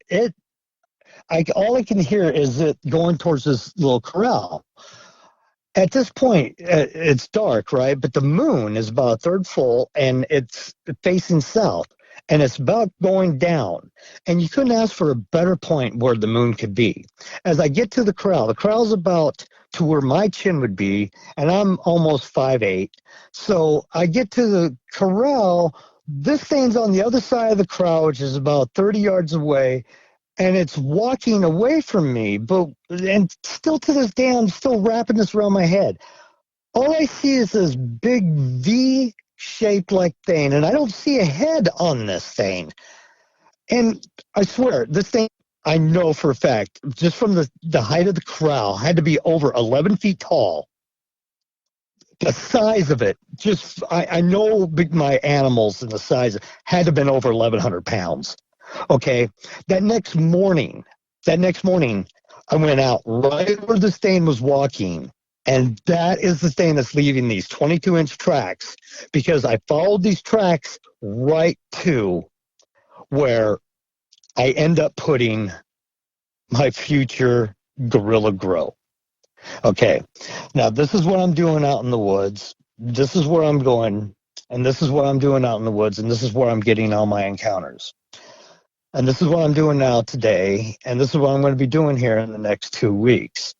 All I can hear is it going towards this little corral. At this point, it's dark, right? But the moon is about a third full, and it's facing south, and it's about going down. And you couldn't ask for a better point where the moon could be. As I get to the corral's about to where my chin would be, and I'm almost 5'8". So I get to the corral. This thing's on the other side of the corral, which is about 30 yards away. And it's walking away from me, and still to this day, I'm still wrapping this around my head. All I see is this big V-shaped like thing, and I don't see a head on this thing. And I swear, this thing, I know for a fact, just from the height of the corral, had to be over 11 feet tall. The size of it, I know my animals and the size had to have been over 1,100 pounds. Okay, that next morning, I went out right where this thing was walking, and that is the thing that's leaving these 22-inch tracks, because I followed these tracks right to where I end up putting my future gorilla grow. Okay, now this is what I'm doing out in the woods. This is where I'm going, and this is what I'm doing out in the woods, and this is where I'm getting all my encounters. And this is what I'm doing now today, and this is what I'm going to be doing here in the next 2 weeks.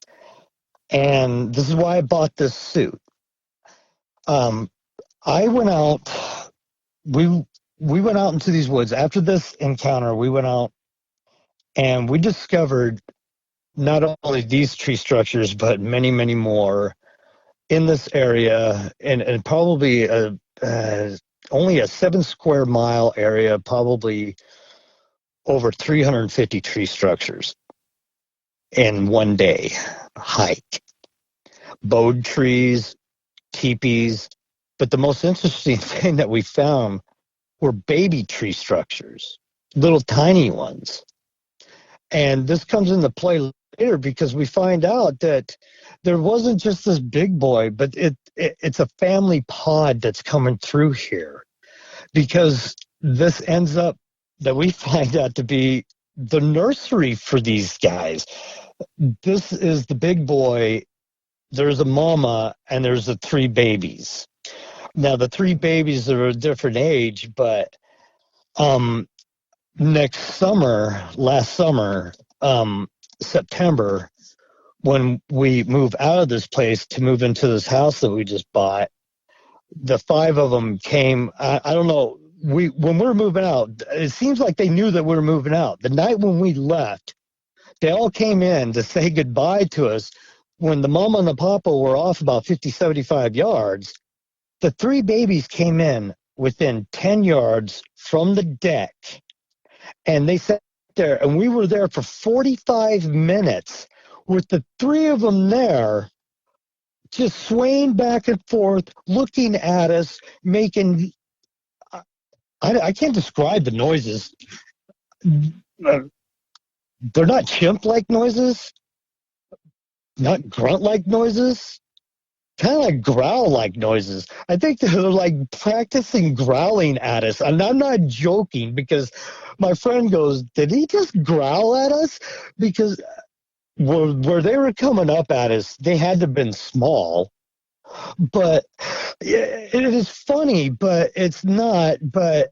And this is why I bought this suit. I went out, we went out into these woods. After this encounter, we went out and we discovered not only these tree structures, but many, many more in this area, and probably only a 7 square mile area, probably over 350 tree structures in one day hike. Bowed trees, teepees, but the most interesting thing that we found were baby tree structures, little tiny ones. And this comes into play later because we find out that there wasn't just this big boy, but it's a family pod that's coming through here, because this ends up that we find out to be the nursery for these guys. This is the big boy. There's a mama, and there's the 3 babies. Now, the 3 babies are a different age, but last summer, September, when we move out of this place to move into this house that we just bought, the 5 of them came. I don't know. when we were moving out, it seems like they knew that we were moving out. The night when we left, they all came in to say goodbye to us. When the mama and the papa were off about 50, 75 yards, the 3 babies came in within 10 yards from the deck, and they sat there, and we were there for 45 minutes with the 3 of them there, just swaying back and forth, looking at us, making, I can't describe the noises. They're not chimp-like noises, not grunt-like noises, kind of like growl-like noises. I think they're like practicing growling at us. And I'm not joking, because my friend goes, did he just growl at us? Because where they were coming up at us, they had to have been small. But it is funny, but it's not. But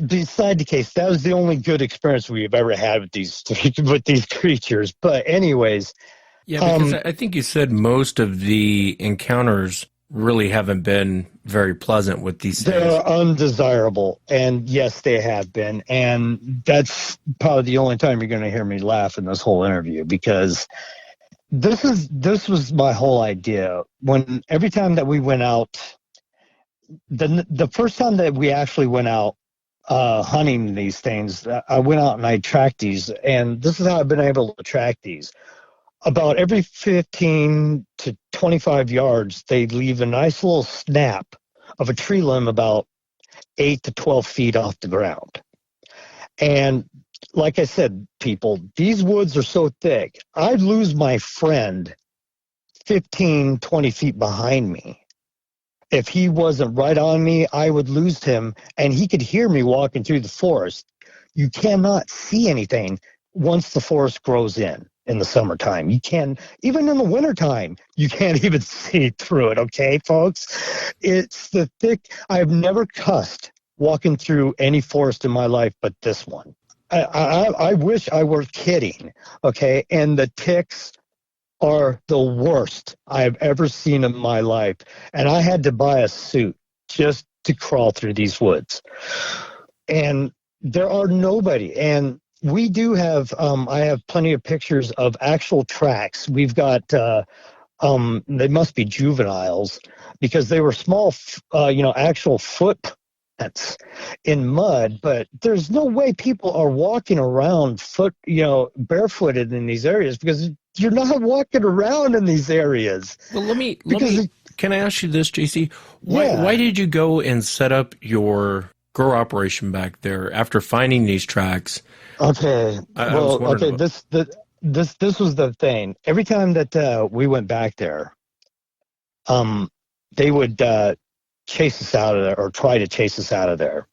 beside the case, that was the only good experience we've ever had with these creatures. But anyways, Yeah, because I think you said most of the encounters really haven't been very pleasant with these things. they're undesirable, and yes, they have been. And that's probably the only time you're going to hear me laugh in this whole interview, because this was my whole idea. When every time that we went out, the first time that we actually went out hunting these things, I went out and I tracked these, and this is how I've been able to track these. About every 15 to 25 yards, they leave a nice little snap of a tree limb about 8 to 12 feet off the ground. And like I said, people, these woods are so thick, I'd lose my friend 15, 20 feet behind me. If he wasn't right on me, I would lose him, and he could hear me walking through the forest. You cannot see anything once the forest grows in the summertime. You can, even in the wintertime, you can't even see through it, okay, folks? It's the thick. I've never cussed walking through any forest in my life but this one. I wish I were kidding, okay? And the ticks are the worst I've ever seen in my life. And I had to buy a suit just to crawl through these woods. And there are nobody. And we do have, I have plenty of pictures of actual tracks. We've got, they must be juveniles, because they were small, actual footprints in mud, but there's no way people are walking around barefooted in these areas, because you're not walking around in these areas. Well, can I ask you this, JC? Why did you go and set up your grow operation back there after finding these tracks? Okay. This was the thing. Every time that we went back there, they would chase us out of there, or try to chase us out of there.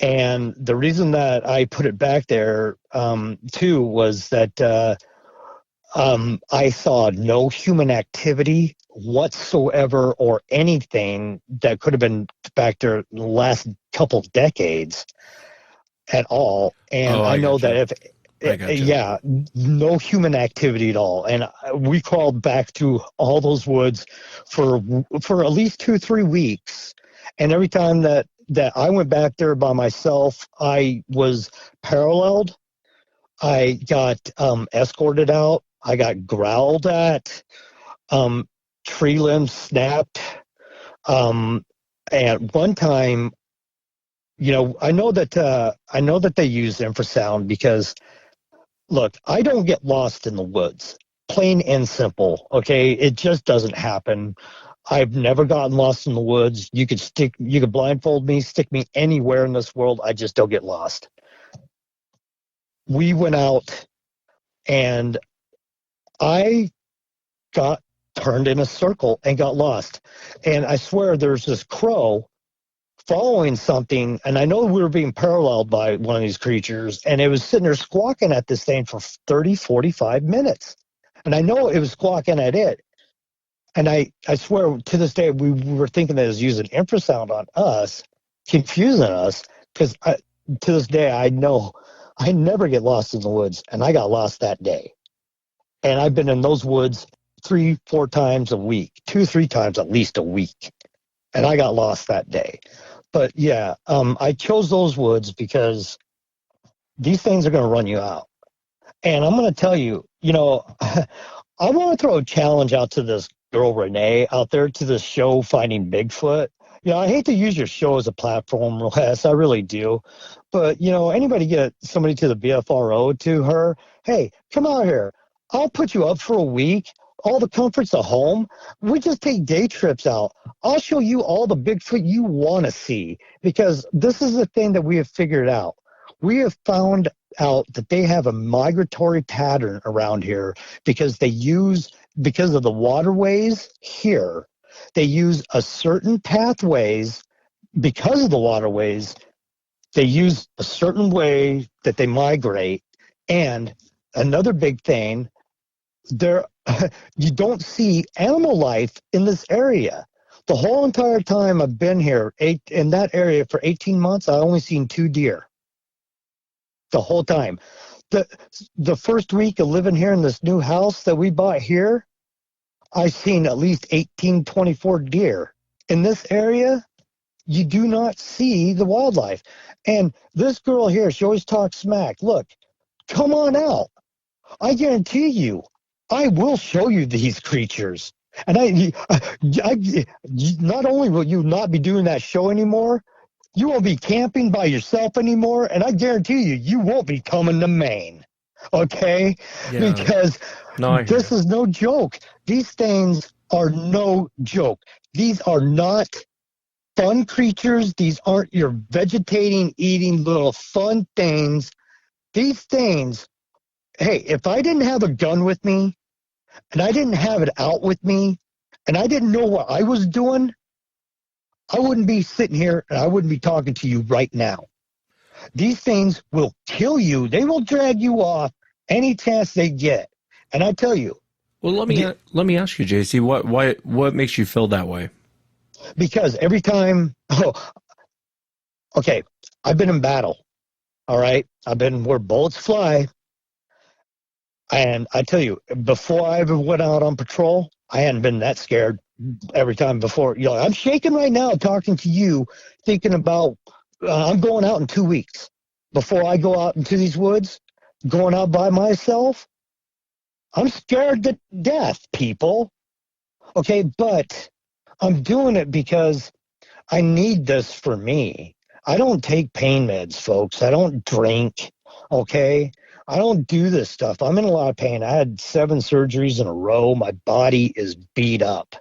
And the reason that I put it back there, too, was that I saw no human activity whatsoever, or anything that could have been back there in the last couple of decades at all. And I know that no human activity at all. And we crawled back through all those woods for at least 2-3 weeks. And every time that I went back there by myself, I was paralleled. I got escorted out. I got growled at. Tree limbs snapped. And one time, I know that they use infrasound, because, look, I don't get lost in the woods. Plain and simple, okay? It just doesn't happen. I've never gotten lost in the woods. You could blindfold me, stick me anywhere in this world. I just don't get lost. We went out, and I got turned in a circle and got lost. And I swear there's this crow following something, and I know we were being paralleled by one of these creatures, and it was sitting there squawking at this thing for 30, 45 minutes. And I know it was squawking at it. And I swear to this day, we were thinking that it was using infrasound on us, confusing us, because to this day, I know I never get lost in the woods, and I got lost that day. And I've been in those woods 3-4 times a week, 2-3 times at least a week. And I got lost that day. But yeah, I chose those woods because these things are going to run you out. And I'm going to tell you, I want to throw a challenge out to this girl Renee out there to this show Finding Bigfoot. I hate to use your show as a platform, Wes. I really do. But anybody get somebody to the BFRO to her? Hey, come out here. I'll put you up for a week. All the comforts of home. We just take day trips out. I'll show you all the Bigfoot you want to see, because this is the thing that we have figured out. We have found out that they have a migratory pattern around here because of the waterways here. They use a certain pathways because of the waterways. They use a certain way that they migrate. And another big thing, you don't see animal life in this area. The whole entire time I've been here, in that area for 18 months, I only seen 2 deer. The whole time. The first week of living here in this new house that we bought here, I seen at least 18, 24 deer. In this area, you do not see the wildlife. And this girl here, she always talks smack. Look, come on out. I guarantee you, I will show you these creatures. And I not only will you not be doing that show anymore, you won't be camping by yourself anymore, and I guarantee you won't be coming to Maine, okay? Yeah. Because this is no joke. These things are no joke. These are not fun creatures. These aren't your vegetating, eating little fun things. These things, hey, if I didn't have a gun with me, and I didn't have it out with me, and I didn't know what I was doing, I wouldn't be sitting here and I wouldn't be talking to you right now. These things will kill you. They will drag you off any chance they get. And I tell you. Well, let me ask you, JC, what makes you feel that way? Because every time, okay, I've been in battle. All right. I've been where bullets fly. And I tell you, before I ever went out on patrol, I hadn't been that scared every time before. I'm shaking right now talking to you, thinking about I'm going out in 2 weeks. Before I go out into these woods, going out by myself, I'm scared to death, people. Okay, but I'm doing it because I need this for me. I don't take pain meds, folks. I don't drink, okay? I don't do this stuff. I'm in a lot of pain. I had 7 surgeries in a row. My body is beat up.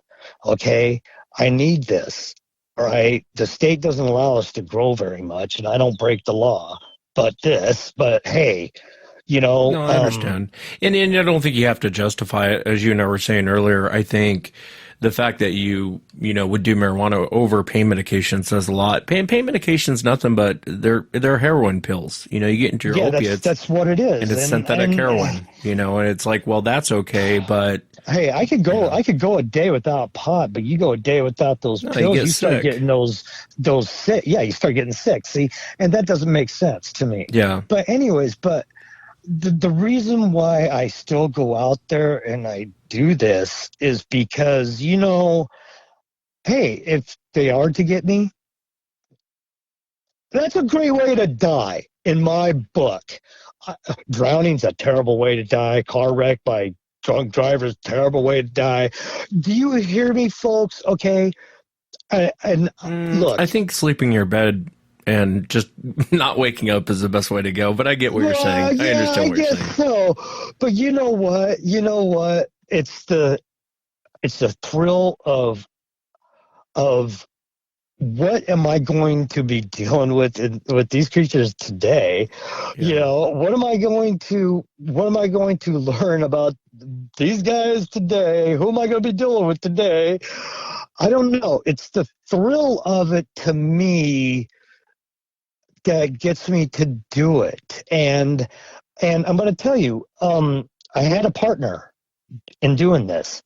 Okay, I need this. All right, the state doesn't allow us to grow very much, and I don't break the law. But hey, No, I understand, and I don't think you have to justify it, as you and I were saying earlier. I think the fact that you would do marijuana over pain medication says a lot. Pain medication's nothing but they're heroin pills. You get into your opiates. That's what it is, and it's synthetic heroin. And it's like, well, that's okay, but hey, I could go a day without pot, but you go a day without those pills, you start getting those sick. Yeah, you start getting sick. See, and that doesn't make sense to me. Yeah. But anyways, the reason why I still go out there and I do this is because, hey, if they are to get me, that's a great way to die in my book. Drowning's a terrible way to die. Car wreck by drunk drivers, terrible way to die. Do you hear me, folks? Okay. Look, I think sleeping in your bed and just not waking up is the best way to go. But I get what you're saying. Yeah, I understand what you're saying. So, but you know what? It's the thrill of what am I going to be dealing with these creatures today? Yeah. What am I going to learn about these guys today? Who am I going to be dealing with today? I don't know. It's the thrill of it to me that gets me to do it. And I'm going to tell you, I had a partner in doing this,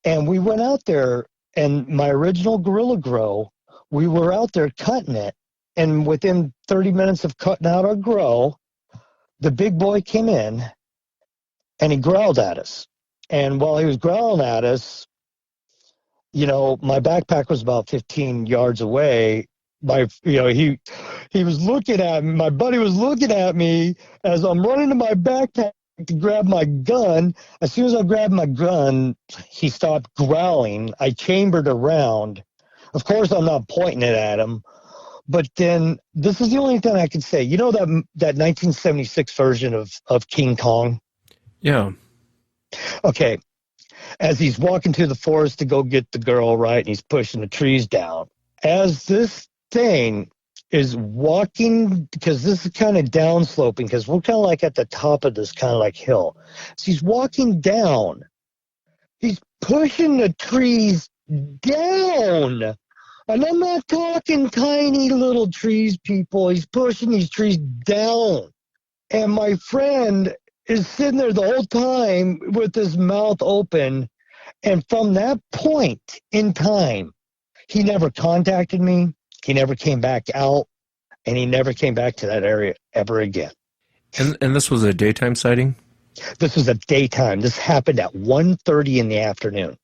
and we went out there, and my original Gorilla Grow, we were out there cutting it, and within 30 minutes of cutting out our grow, the big boy came in, and he growled at us. And while he was growling at us, my backpack was about 15 yards away. he was looking at me. My buddy was looking at me as I'm running to my backpack to grab my gun. As soon as I grabbed my gun, he stopped growling. I chambered around. Of course, I'm not pointing it at him. But then this is the only thing I can say. You know that 1976 version of King Kong? Yeah. Okay. As he's walking to the forest to go get the girl, right, and he's pushing the trees down. As this thing is walking, because this is kind of downsloping, because we're kind of like at the top of this kind of like hill. So he's walking down. He's pushing the trees down. And I'm not talking tiny little trees, people. He's pushing these trees down. And my friend is sitting there the whole time with his mouth open. And from that point in time, he never contacted me. He never came back out. And he never came back to that area ever again. And this was a daytime sighting? This was a daytime. This happened at 1:30 in the afternoon.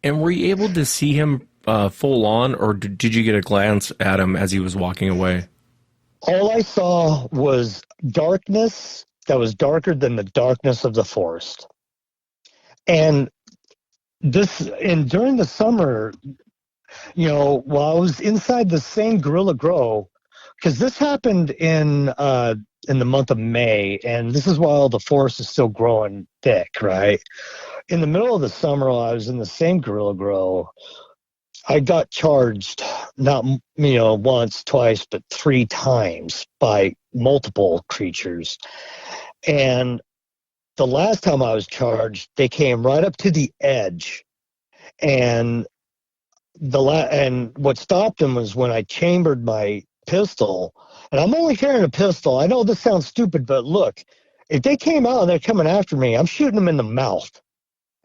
And were you able to see him full on, or did you get a glance at him as he was walking away? All I saw was darkness that was darker than the darkness of the forest. And during the summer, while I was inside the same Gorilla Grow, because this happened in the month of May, and this is while the forest is still growing thick, right? In the middle of the summer, while I was in the same Gorilla Grow, I got charged not once, twice, but 3 times by multiple creatures. And the last time I was charged, they came right up to the edge, and what stopped them was when I chambered my pistol. And I'm only carrying a pistol. I know this sounds stupid, but look, if they came out and they're coming after me, I'm shooting them in the mouth.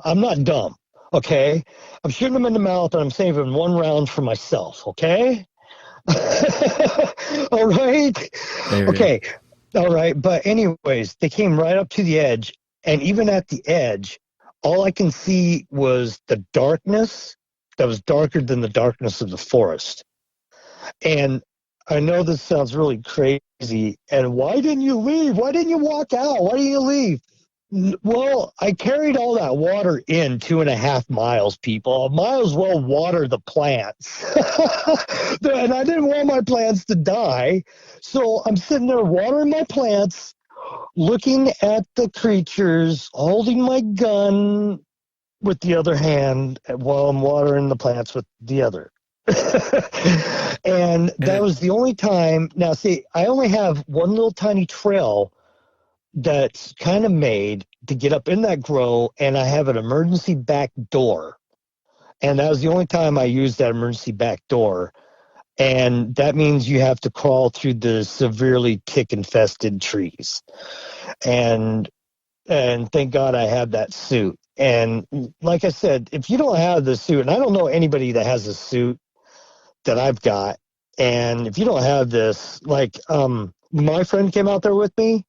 I'm not dumb, okay? I'm shooting them in the mouth, and I'm saving 1 round for myself, okay? All right? Okay, all right. But anyways, they came right up to the edge, and even at the edge, all I can see was the darkness that was darker than the darkness of the forest. And I know this sounds really crazy. And why didn't you leave? Why didn't you walk out? Why didn't you leave? Well, I carried all that water in 2.5 miles, people. I might as well water the plants. And I didn't want my plants to die. So I'm sitting there watering my plants, looking at the creatures, holding my gun with the other hand while I'm watering the plants with the other. And that was the only time. Now, see, I only have one little tiny trail that's kind of made to get up in that grow, and I have an emergency back door. And that was the only time I used that emergency back door. And that means you have to crawl through the severely tick-infested trees. And thank God I have that suit. And like I said, if you don't have the suit, and I don't know anybody that has a suit that I've got, and if you don't have this, like my friend came out there with me.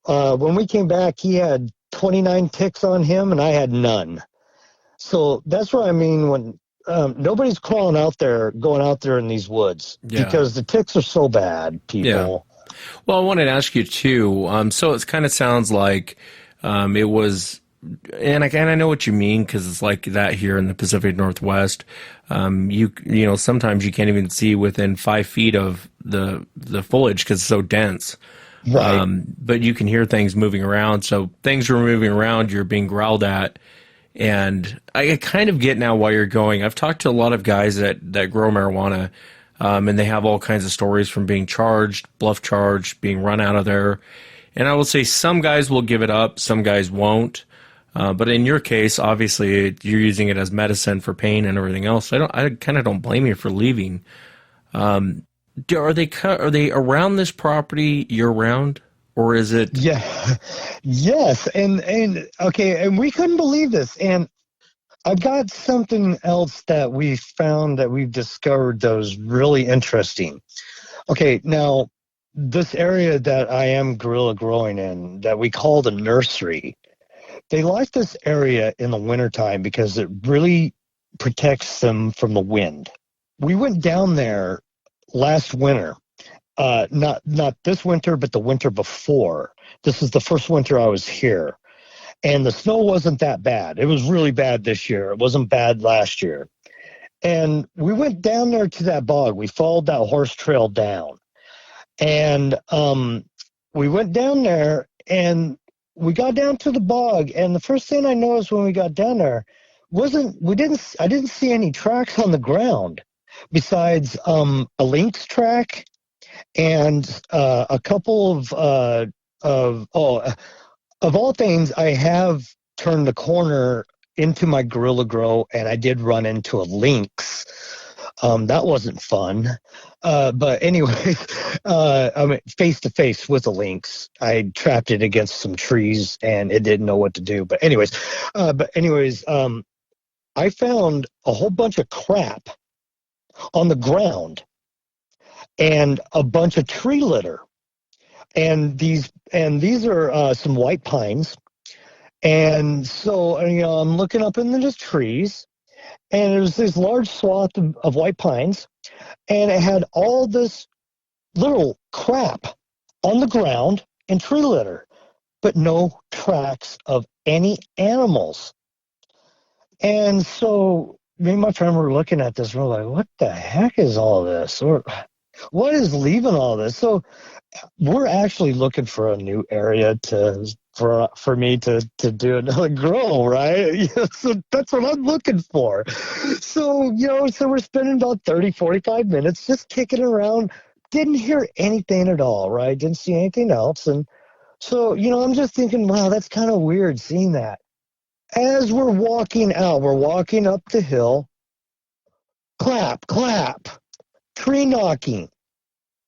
When we came back, he had 29 ticks on him, and I had none. So that's what I mean when nobody's going out there in these woods, because the ticks are so bad, people. Yeah. Well, I wanted to ask you too. So it kind of sounds like it was, and I know what you mean, because it's like that here in the Pacific Northwest. You know, sometimes you can't even see within 5 feet of the foliage because it's so dense. Right. But you can hear things moving around. So things are moving around, you're being growled at. And I kind of get now why you're going. I've talked to a lot of guys that grow marijuana, and they have all kinds of stories from being charged, bluff charged, being run out of there. And I will say some guys will give it up, some guys won't. But in your case, obviously, you're using it as medicine for pain and everything else. I kind of don't blame you for leaving. Are they around this property year round, or is it? Yeah, yes, and okay, and we couldn't believe this. And I've got something else that we found that we've discovered that was really interesting. Okay, now this area that I am guerrilla growing in, that we call the nursery, they like this area in the wintertime because it really protects them from the wind. We went down there last winter. Not this winter, but the winter before. This is the first winter I was here. And the snow wasn't that bad. It was really bad this year. It wasn't bad last year. And we went down there to that bog. We followed that horse trail down. And we went down there and we got down to the bog. And the first thing I noticed when we got down there I didn't see any tracks on the ground besides a lynx track and a couple of all things, I have turned the corner into my Gorilla Grow, and I did run into a lynx. That wasn't fun. But anyways, I mean, face to face with a lynx. I trapped it against some trees, and it didn't know what to do. But anyways, I found a whole bunch of crap on the ground and a bunch of tree litter. And these are some white pines. And so, I'm looking up in the trees, and it was this large swath of white pines, and it had all this little crap on the ground and tree litter, but no tracks of any animals. And so me and my friend were looking at this, and we're like, what the heck is all this? Or what is leaving all this? So we're actually looking for a new area for me to do another grow, right? So that's what I'm looking for. So, so we're spending about 30, 45 minutes just kicking around. Didn't hear anything at all, right? Didn't see anything else. And so, I'm just thinking, wow, that's kind of weird seeing that. As we're walking out, we're walking up the hill, clap, clap, tree knocking.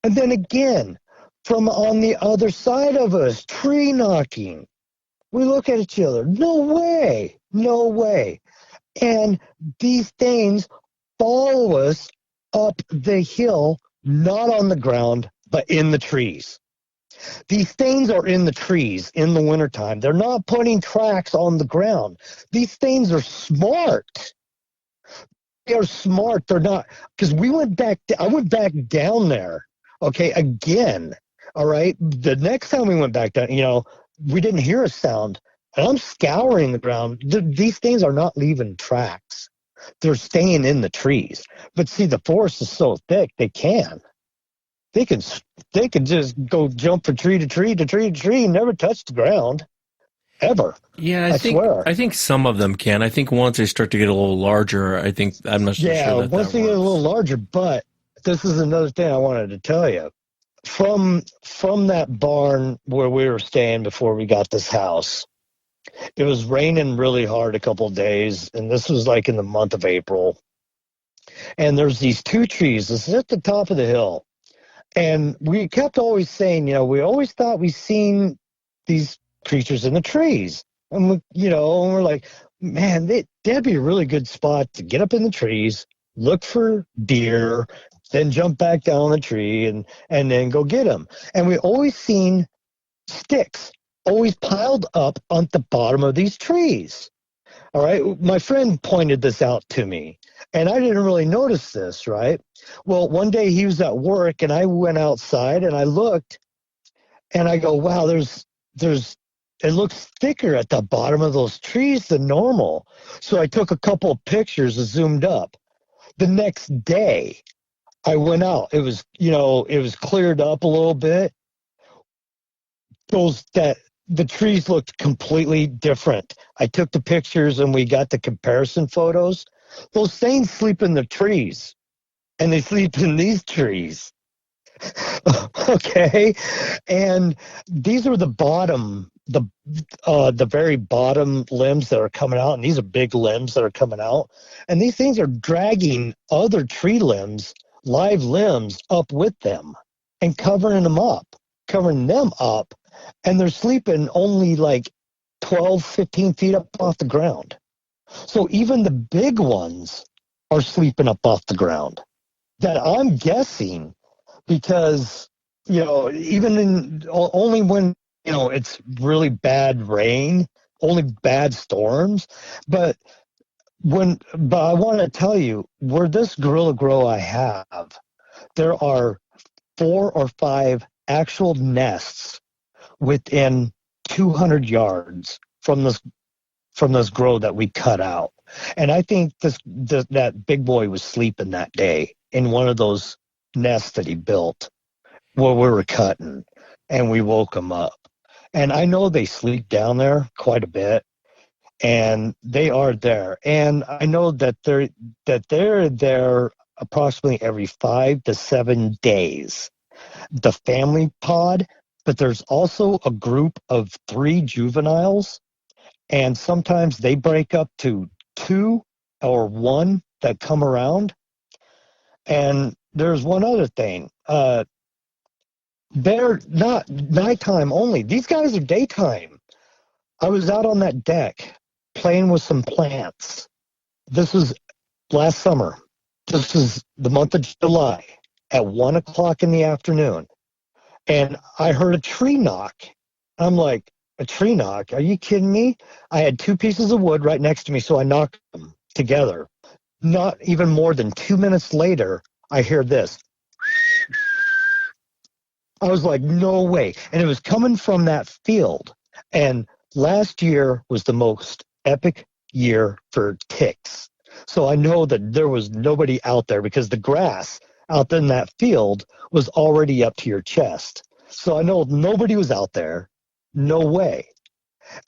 And then again, from on the other side of us, tree knocking. We look at each other. No way. No way. And these things follow us up the hill, not on the ground, but in the trees. These things are in the trees in the wintertime. They're not putting tracks on the ground. These things are smart. They are smart. They're not, because I went back down there, okay, again. All right. The next time we went back down, we didn't hear a sound. And I'm scouring the ground. These things are not leaving tracks. They're staying in the trees. But see, the forest is so thick, they can just go jump from tree to tree to tree to tree and never touch the ground. Ever. Yeah, I swear. I think some of them can. I think once they start to get a little larger, I'm not sure that once they get a little larger, but this is another thing I wanted to tell you. From that barn where we were staying before we got this house, it was raining really hard a couple of days, and this was like in the month of April. And there's these two trees. This is at the top of the hill. And we kept always saying, we always thought we seen these creatures in the trees. And, we're like, man, that'd be a really good spot to get up in the trees, look for deer, then jump back down the tree and then go get them. And we always seen sticks always piled up on the bottom of these trees. All right. My friend pointed this out to me, and I didn't really notice this, right? Well, one day he was at work, and I went outside and I looked, and I go, wow, it looks thicker at the bottom of those trees than normal. So I took a couple of pictures and zoomed up. The next day, I went out. It was, it was cleared up a little bit. The trees looked completely different. I took the pictures and we got the comparison photos. Those things sleep in the trees, and they sleep in these trees. Okay, and these are the very bottom limbs that are coming out, and these are big limbs that are coming out, and these things are dragging other tree limbs, live limbs, up with them and covering them up, and they're sleeping only like 12, 15 feet up off the ground. So even the big ones are sleeping up off the ground. That I'm guessing because, even only when, it's really bad rain, only bad storms. But I want to tell you, where this Gorilla Grow I have, there are 4 or 5 actual nests within 200 yards from this grow that we cut out. And I think that big boy was sleeping that day in one of those nests that he built where we were cutting, and we woke him up. And I know they sleep down there quite a bit, and they are there. And I know that they're there approximately every 5 to 7 days. The family pod, but there's also a group of 3 juveniles, and sometimes they break up to 2 or 1 that come around. And there's one other thing. They're not nighttime only. These guys are daytime. I was out on that deck playing with some plants. This was last summer. This is the month of July at 1 o'clock in the afternoon. And I heard a tree knock. I'm like, a tree knock? Are you kidding me? I had 2 pieces of wood right next to me, so I knocked them together. Not even more than 2 minutes later, I hear this. I was like, no way. And it was coming from that field. And last year was the most epic year for ticks. So I know that there was nobody out there because the grass out in that field was already up to your chest. So I know nobody was out there. No way.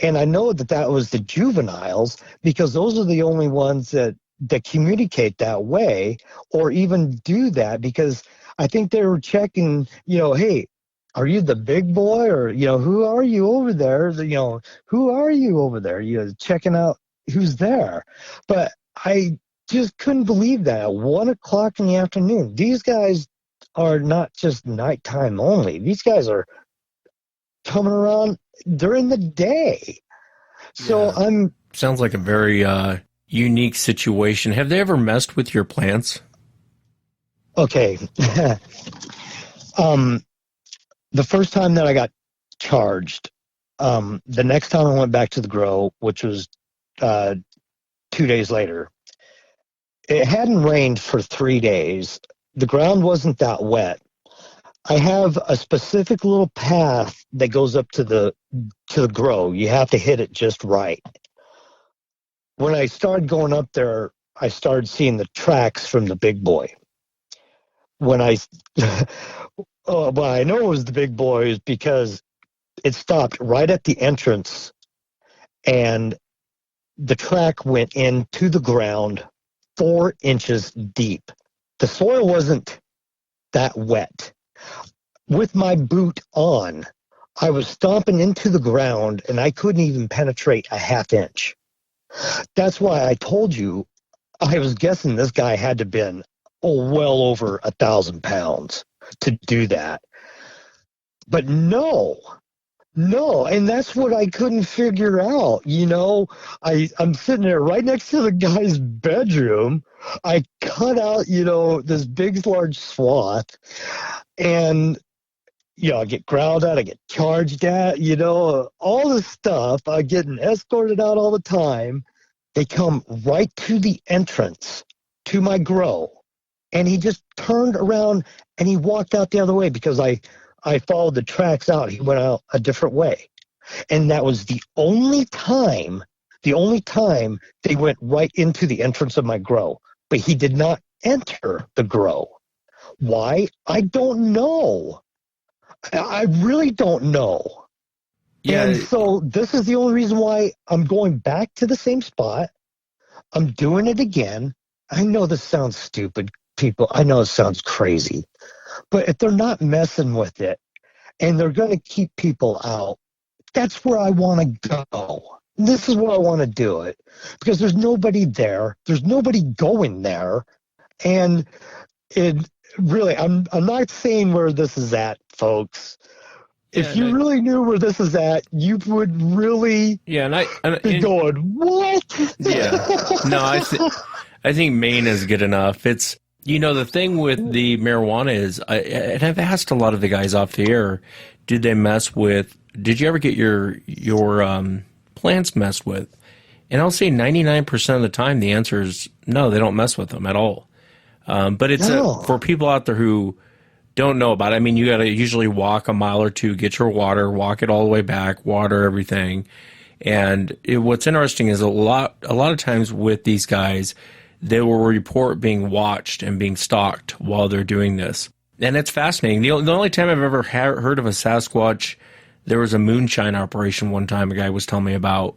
And I know that was the juveniles because those are the only ones that communicate that way or even do that, because I think they were checking, hey, are you the big boy, or, who are you over there? Who are you over there? Checking out who's there. But I just couldn't believe that at 1 o'clock in the afternoon. These guys are not just nighttime only. These guys are coming around during the day. So sounds like a very unique situation. Have they ever messed with your plants? Okay. The first time that I got charged, the next time I went back to the grow, which was 2 days later, it hadn't rained for 3 days. The ground wasn't that wet. I have a specific little path that goes up to the grow. You have to hit it just right. When I started going up there, I started seeing the tracks from the big boy. When I well, I know it was the big boy is because it stopped right at the entrance, and the track went into the ground 4 inches deep. The soil wasn't that wet. With my boot on, I was stomping into the ground, and I couldn't even penetrate a half inch. That's why I told you I was guessing this guy had to have been well over 1,000 pounds to do that. But no, and that's what I couldn't figure out. I'm sitting there right next to the guy's bedroom. I cut out, this big, large swath, and I get growled at, I get charged at, all this stuff. I'm getting escorted out all the time. They come right to the entrance to my grow, and he just turned around and he walked out the other way because I followed the tracks out. He went out a different way. And that was the only time they went right into the entrance of my grow. But he did not enter the grow. Why? I don't know. I really don't know. Yeah. And so this is the only reason why I'm going back to the same spot. I'm doing it again. I know this sounds stupid, people. I know it sounds crazy. But if they're not messing with it and they're going to keep people out, that's where I want to go. This is where I want to do it because there's nobody there. There's nobody going there. And it really, I'm not saying where this is at, folks. If you really knew where this is at, you would really be going, what? Yeah. No, I think Maine is good enough. It's, the thing with the marijuana is, and I've asked a lot of the guys off the air, did you ever get your plants messed with? And I'll say 99% of the time the answer is no, they don't mess with them at all. But it's for people out there who don't know about it. I mean, you got to usually walk a mile or two, get your water, walk it all the way back, water everything. And what's interesting is a lot of times with these guys, they will report being watched and being stalked while they're doing this. And it's fascinating. The only time I've ever heard of a Sasquatch, there was a moonshine operation one time a guy was telling me about,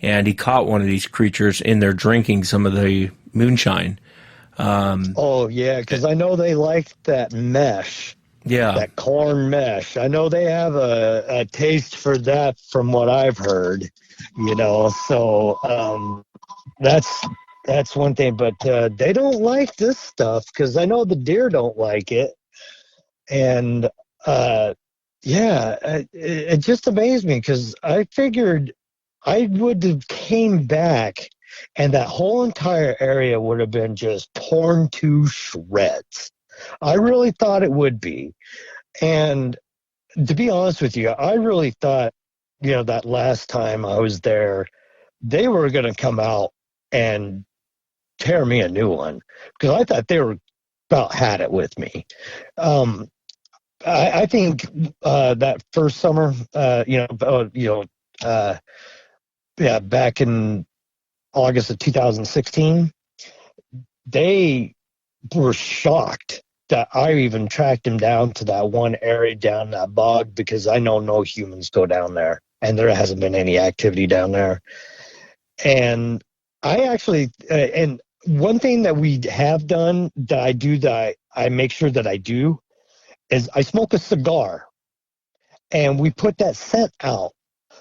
and he caught one of these creatures in there drinking some of the moonshine. Because I know they like that mesh. Yeah. That corn mesh. I know they have a taste for that from what I've heard, so that's one thing. But they don't like this stuff because I know the deer don't like it. And, it just amazed me because I figured I would have came back and that whole entire area would have been just torn to shreds. I really thought it would be. And to be honest with you, I really thought, that last time I was there, they were going to come out and tear me a new one because I thought they were about had it with me. I think that first summer, back in August of 2016, they were shocked that I even tracked him down to that one area down that bog because I know no humans go down there and there hasn't been any activity down there. And I actually, and one thing that we have done that I do that I make sure that I do is I smoke a cigar and we put that scent out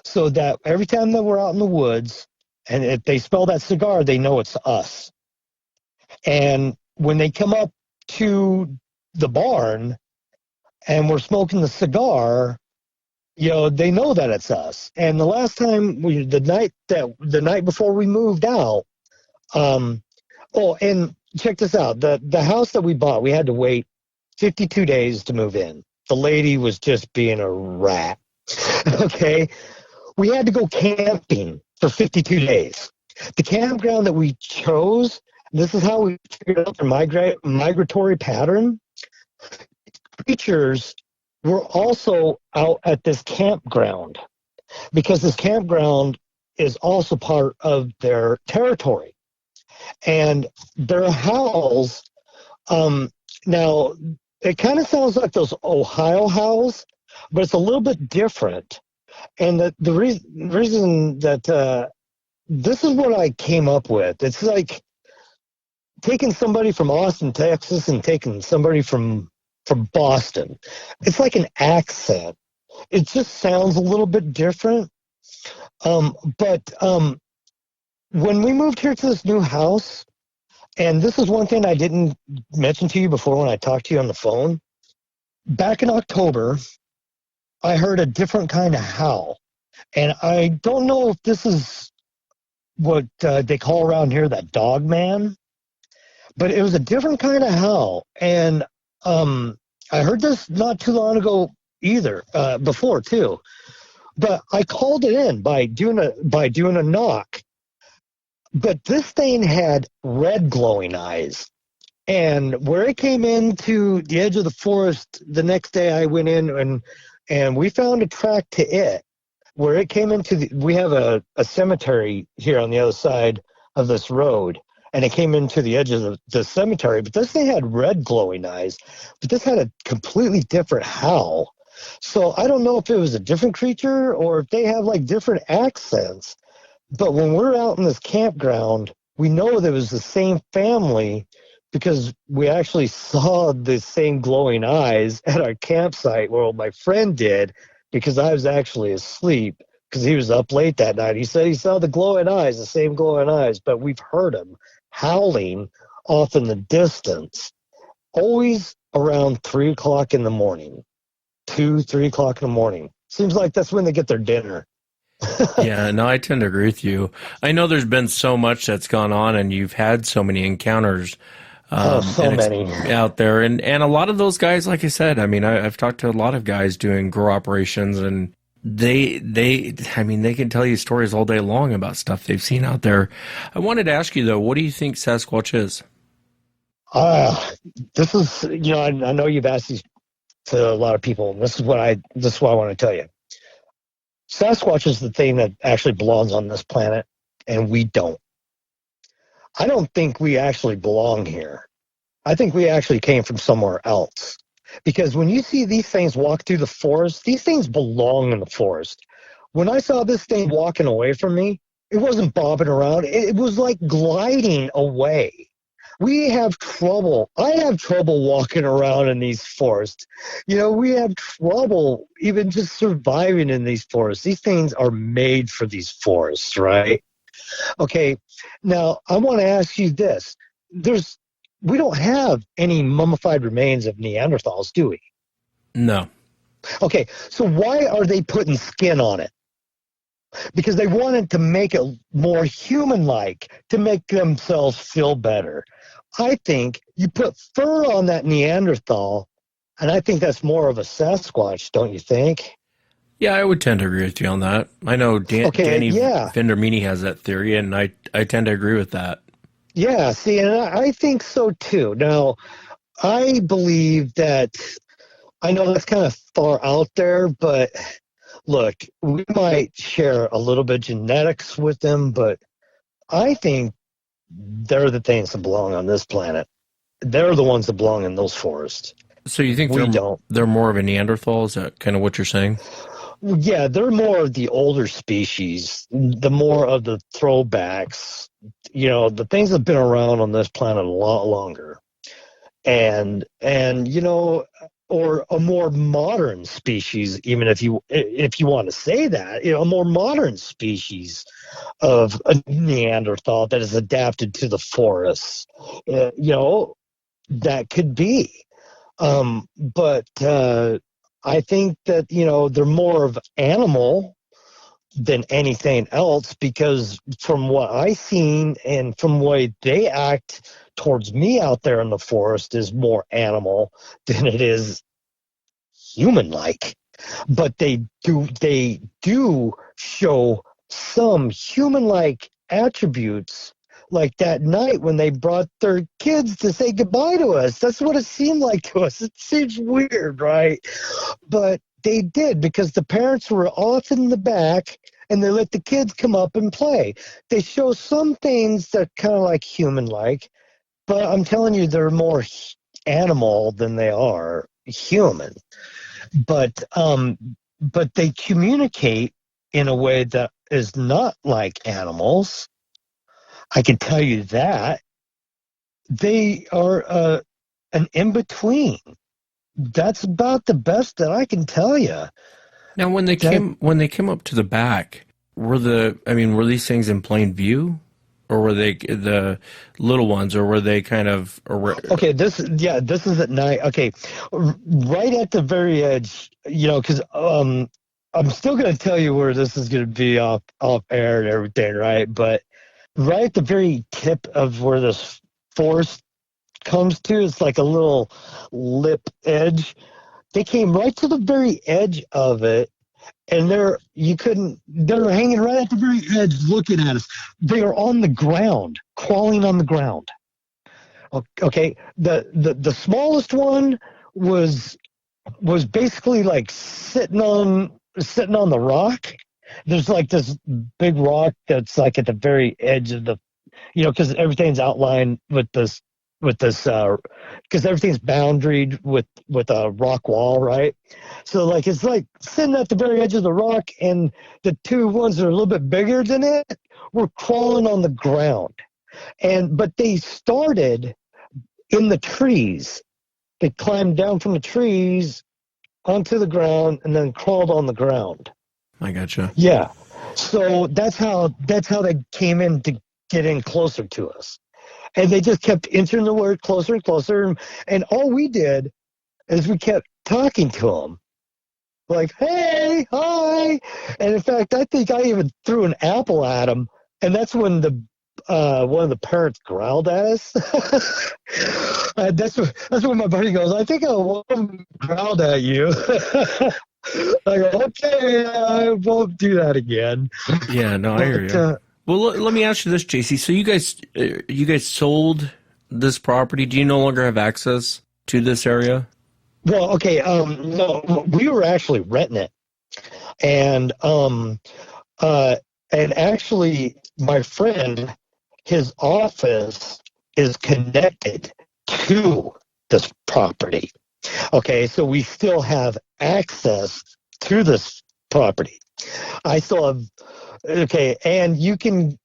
so that every time that we're out in the woods and if they smell that cigar, they know it's us. And when they come up to the barn and we're smoking the cigar, they know that it's us. And the last time the night before we moved out, and check this out, the house that we bought, we had to wait 52 days to move in. The lady was just being a rat. Okay. We had to go camping for 52 days. The campground that we chose, this is how we figured out their migratory pattern. Creatures were also out at this campground because this campground is also part of their territory. And their howls, now it kind of sounds like those Ohio howls, but it's a little bit different. And the reason that this is what I came up with. It's like taking somebody from Austin, Texas, and taking somebody from Boston. It's like an accent. It just sounds a little bit different. But when we moved here to this new house, and this is one thing I didn't mention to you before when I talked to you on the phone, back in October, I heard a different kind of howl. And I don't know if this is what they call around here that dog man, but it was a different kind of howl. And I heard this not too long ago either, before too. But I called it in by doing a knock. But this thing had red glowing eyes. And where it came into the edge of the forest, the next day I went in and we found a track to it. Where it came into we have a cemetery here on the other side of this road. And it came into the edge of the cemetery. But this thing had red glowing eyes. But this had a completely different howl. So I don't know if it was a different creature or if they have like different accents. But when we're out in this campground, we know there was the same family because we actually saw the same glowing eyes at our campsite. Well, my friend did because I was actually asleep because he was up late that night. He said he saw the glowing eyes, the same glowing eyes, but we've heard him howling off in the distance, always around 3 o'clock in the morning, 3 o'clock in the morning. Seems like that's when they get their dinner. Yeah, no, I tend to agree with you. I know there's been so much that's gone on, and you've had so many encounters so many out there. And a lot of those guys, like I said, I mean, I've talked to a lot of guys doing grow operations, and they can tell you stories all day long about stuff they've seen out there. I wanted to ask you, though, what do you think Sasquatch is? This is, I know you've asked these to a lot of people. And this is what I want to tell you. Sasquatch is the thing that actually belongs on this planet, and we don't. I don't think we actually belong here. I think we actually came from somewhere else. Because when you see these things walk through the forest, these things belong in the forest. When I saw this thing walking away from me, it wasn't bobbing around. It was like gliding away. We have trouble. I have trouble walking around in these forests. We have trouble even just surviving in these forests. These things are made for these forests, right? Okay, now I want to ask you this. We don't have any mummified remains of Neanderthals, do we? No. Okay, so why are they putting skin on it? Because they wanted to make it more human-like, to make themselves feel better. I think you put fur on that Neanderthal, and I think that's more of a Sasquatch, don't you think? Yeah, I would tend to agree with you on that. I know Danny Vendermini has that theory, and I tend to agree with that. Yeah, see, and I think so too. Now, I believe that, I know that's kind of far out there, but look, we might share a little bit of genetics with them, but I think they're the things that belong on this planet. They're the ones that belong in those forests. So you think they're more of a Neanderthal? Is that kind of what you're saying? Yeah, they're more of the older species, the more of the throwbacks, the things that have been around on this planet a lot longer. And or a more modern species, even if you want to say that, a more modern species of a Neanderthal that is adapted to the forests, that could be. But I think that, they're more of animal than anything else, because from what I've seen and from the way they act towards me out there in the forest is more animal than it is human-like. But they do show some human-like attributes, like that night when they brought their kids to say goodbye to us. That's what it seemed like to us. It seems weird, right? But they did, because the parents were off in the back and they let the kids come up and play. They show some things that are kind of like human-like, but I'm telling you, they're more animal than they are human. But they communicate in a way that is not like animals. I can tell you that. They are an in-between. That's about the best that I can tell you. Now, when they came up to the back, were these things in plain view, or were they the little ones, or were they kind of? Okay, this is at night. Okay, right at the very edge, because I'm still going to tell you where this is going to be off air and everything, right? But right at the very tip of where this forest comes to, it's like a little lip edge. They came right to the very edge of it, and they're hanging right at the very edge looking at us. They are on the ground, crawling on the ground. Okay, the smallest one was basically like sitting on the rock. There's like this big rock that's like at the very edge of the, because everything's outlined with this, because everything's boundaried with a rock wall, right? So like it's like sitting at the very edge of the rock, and the two ones that are a little bit bigger than it were crawling on the ground, but they started in the trees. They climbed down from the trees onto the ground and then crawled on the ground. I gotcha. Yeah. So that's how they came in to get in closer to us. And they just kept inching the word closer and closer. And all we did is we kept talking to them. Like, hey, hi. And in fact, I think I even threw an apple at them. And that's when one of the parents growled at us. That's when my buddy goes, I think one of them growled at you. I go, okay, I won't do that again. Yeah, no, I hear you. Well, let me ask you this, JC. So you guys sold this property? Do you no longer have access to this area? Well, okay, no, we were actually renting it, and actually, my friend, his office is connected to this property. Okay, so we still have access to this property. I still have, okay, and you can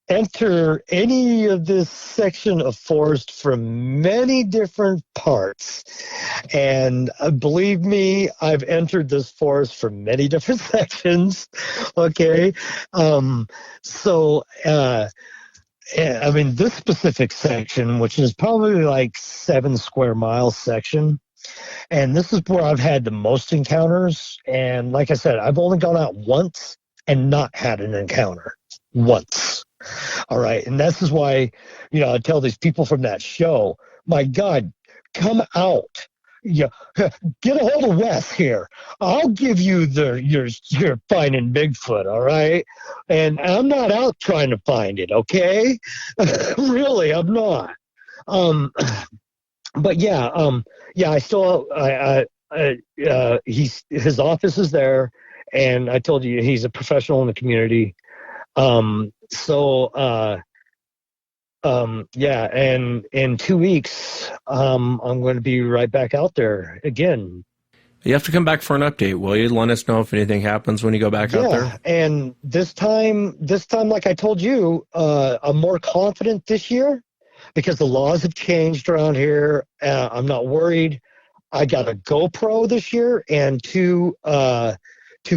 enter any of this section of forest from many different parts. And believe me, I've entered this forest from many different sections. Okay, I mean, this specific section, which is probably like 7 square miles section, and this is where I've had the most encounters. And like I said, I've only gone out once and not had an encounter once. All right. And this is why, I tell these people from that show, my God, come out. Get a hold of Wes here. I'll give you your finding Bigfoot, all right? And I'm not out trying to find it, okay? Really, I'm not. But I still his office is there, and I told you he's a professional in the community. And in 2 weeks, I'm going to be right back out there again. You have to come back for an update, will you? Let us know if anything happens when you go back out there. And this time, like I told you, I'm more confident this year because the laws have changed around here. I'm not worried. I got a GoPro this year and two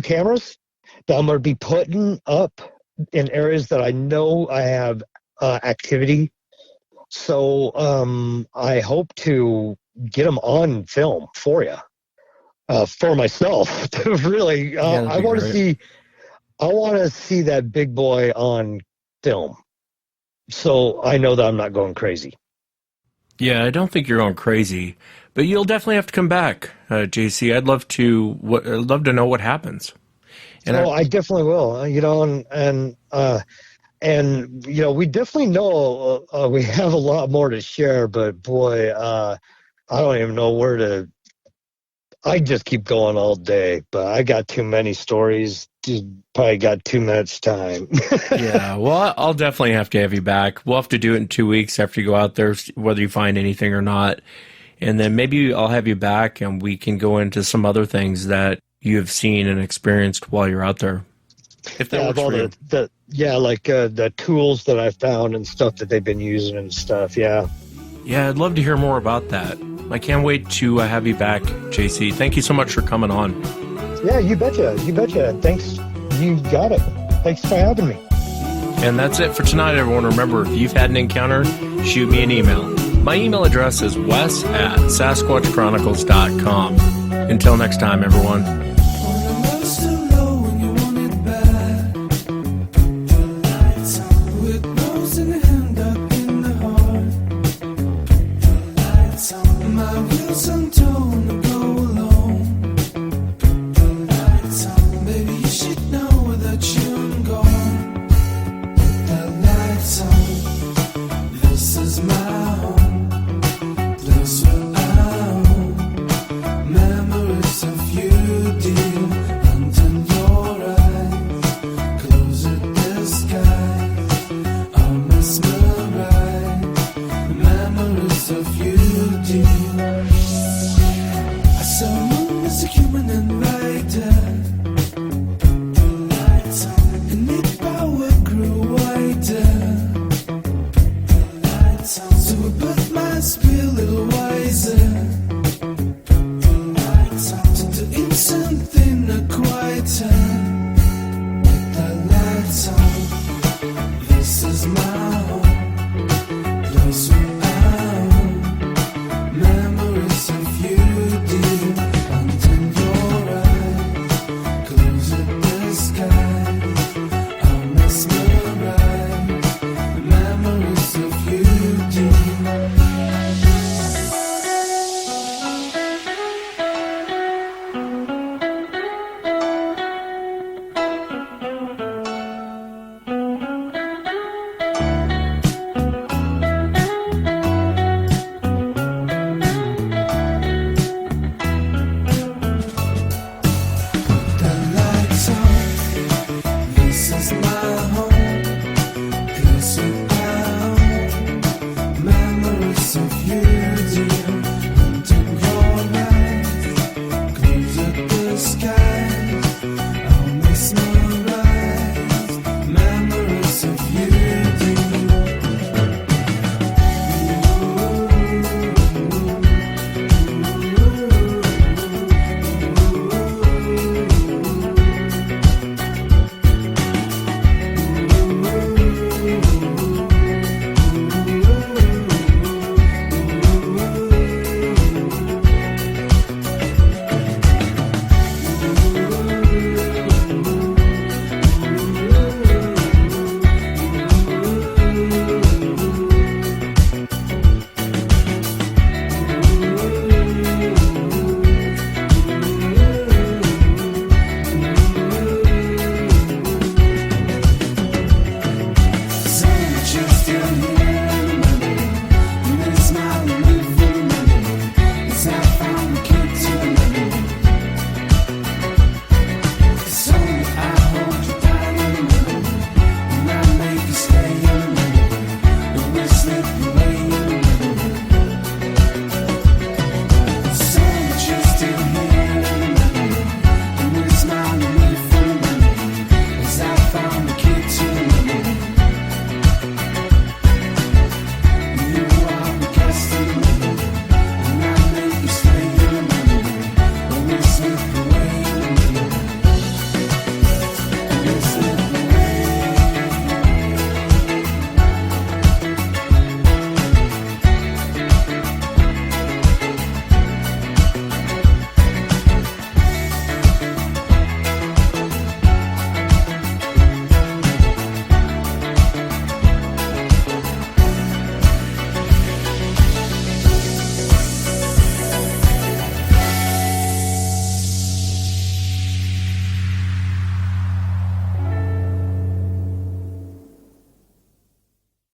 cameras that I'm going to be putting up in areas that I know I have activity. So I hope to get them on film for you, for myself. To really, I want to see that big boy on film, so I know that I'm not going crazy. Yeah, I don't think you're going crazy, but you'll definitely have to come back, JC. I'd love to know what happens. And I definitely will. And we definitely know we have a lot more to share, but boy, I don't even know where to. I just keep going all day, but I got too many stories. Probably got too much time. Yeah, well, I'll definitely have to have you back. We'll have to do it in 2 weeks after you go out there, whether you find anything or not. And then maybe I'll have you back and we can go into some other things that you have seen and experienced while you're out there. If that works for you. The tools that I found and stuff that they've been using and stuff. Yeah. Yeah, I'd love to hear more about that. I can't wait to have you back, JC. Thank you so much for coming on. Yeah, you betcha. Thanks. You got it. Thanks for having me. And that's it for tonight, everyone. Remember, if you've had an encounter, shoot me an email. My email address is wes@sasquatchchronicles.com. Until next time, everyone. Of you, dear.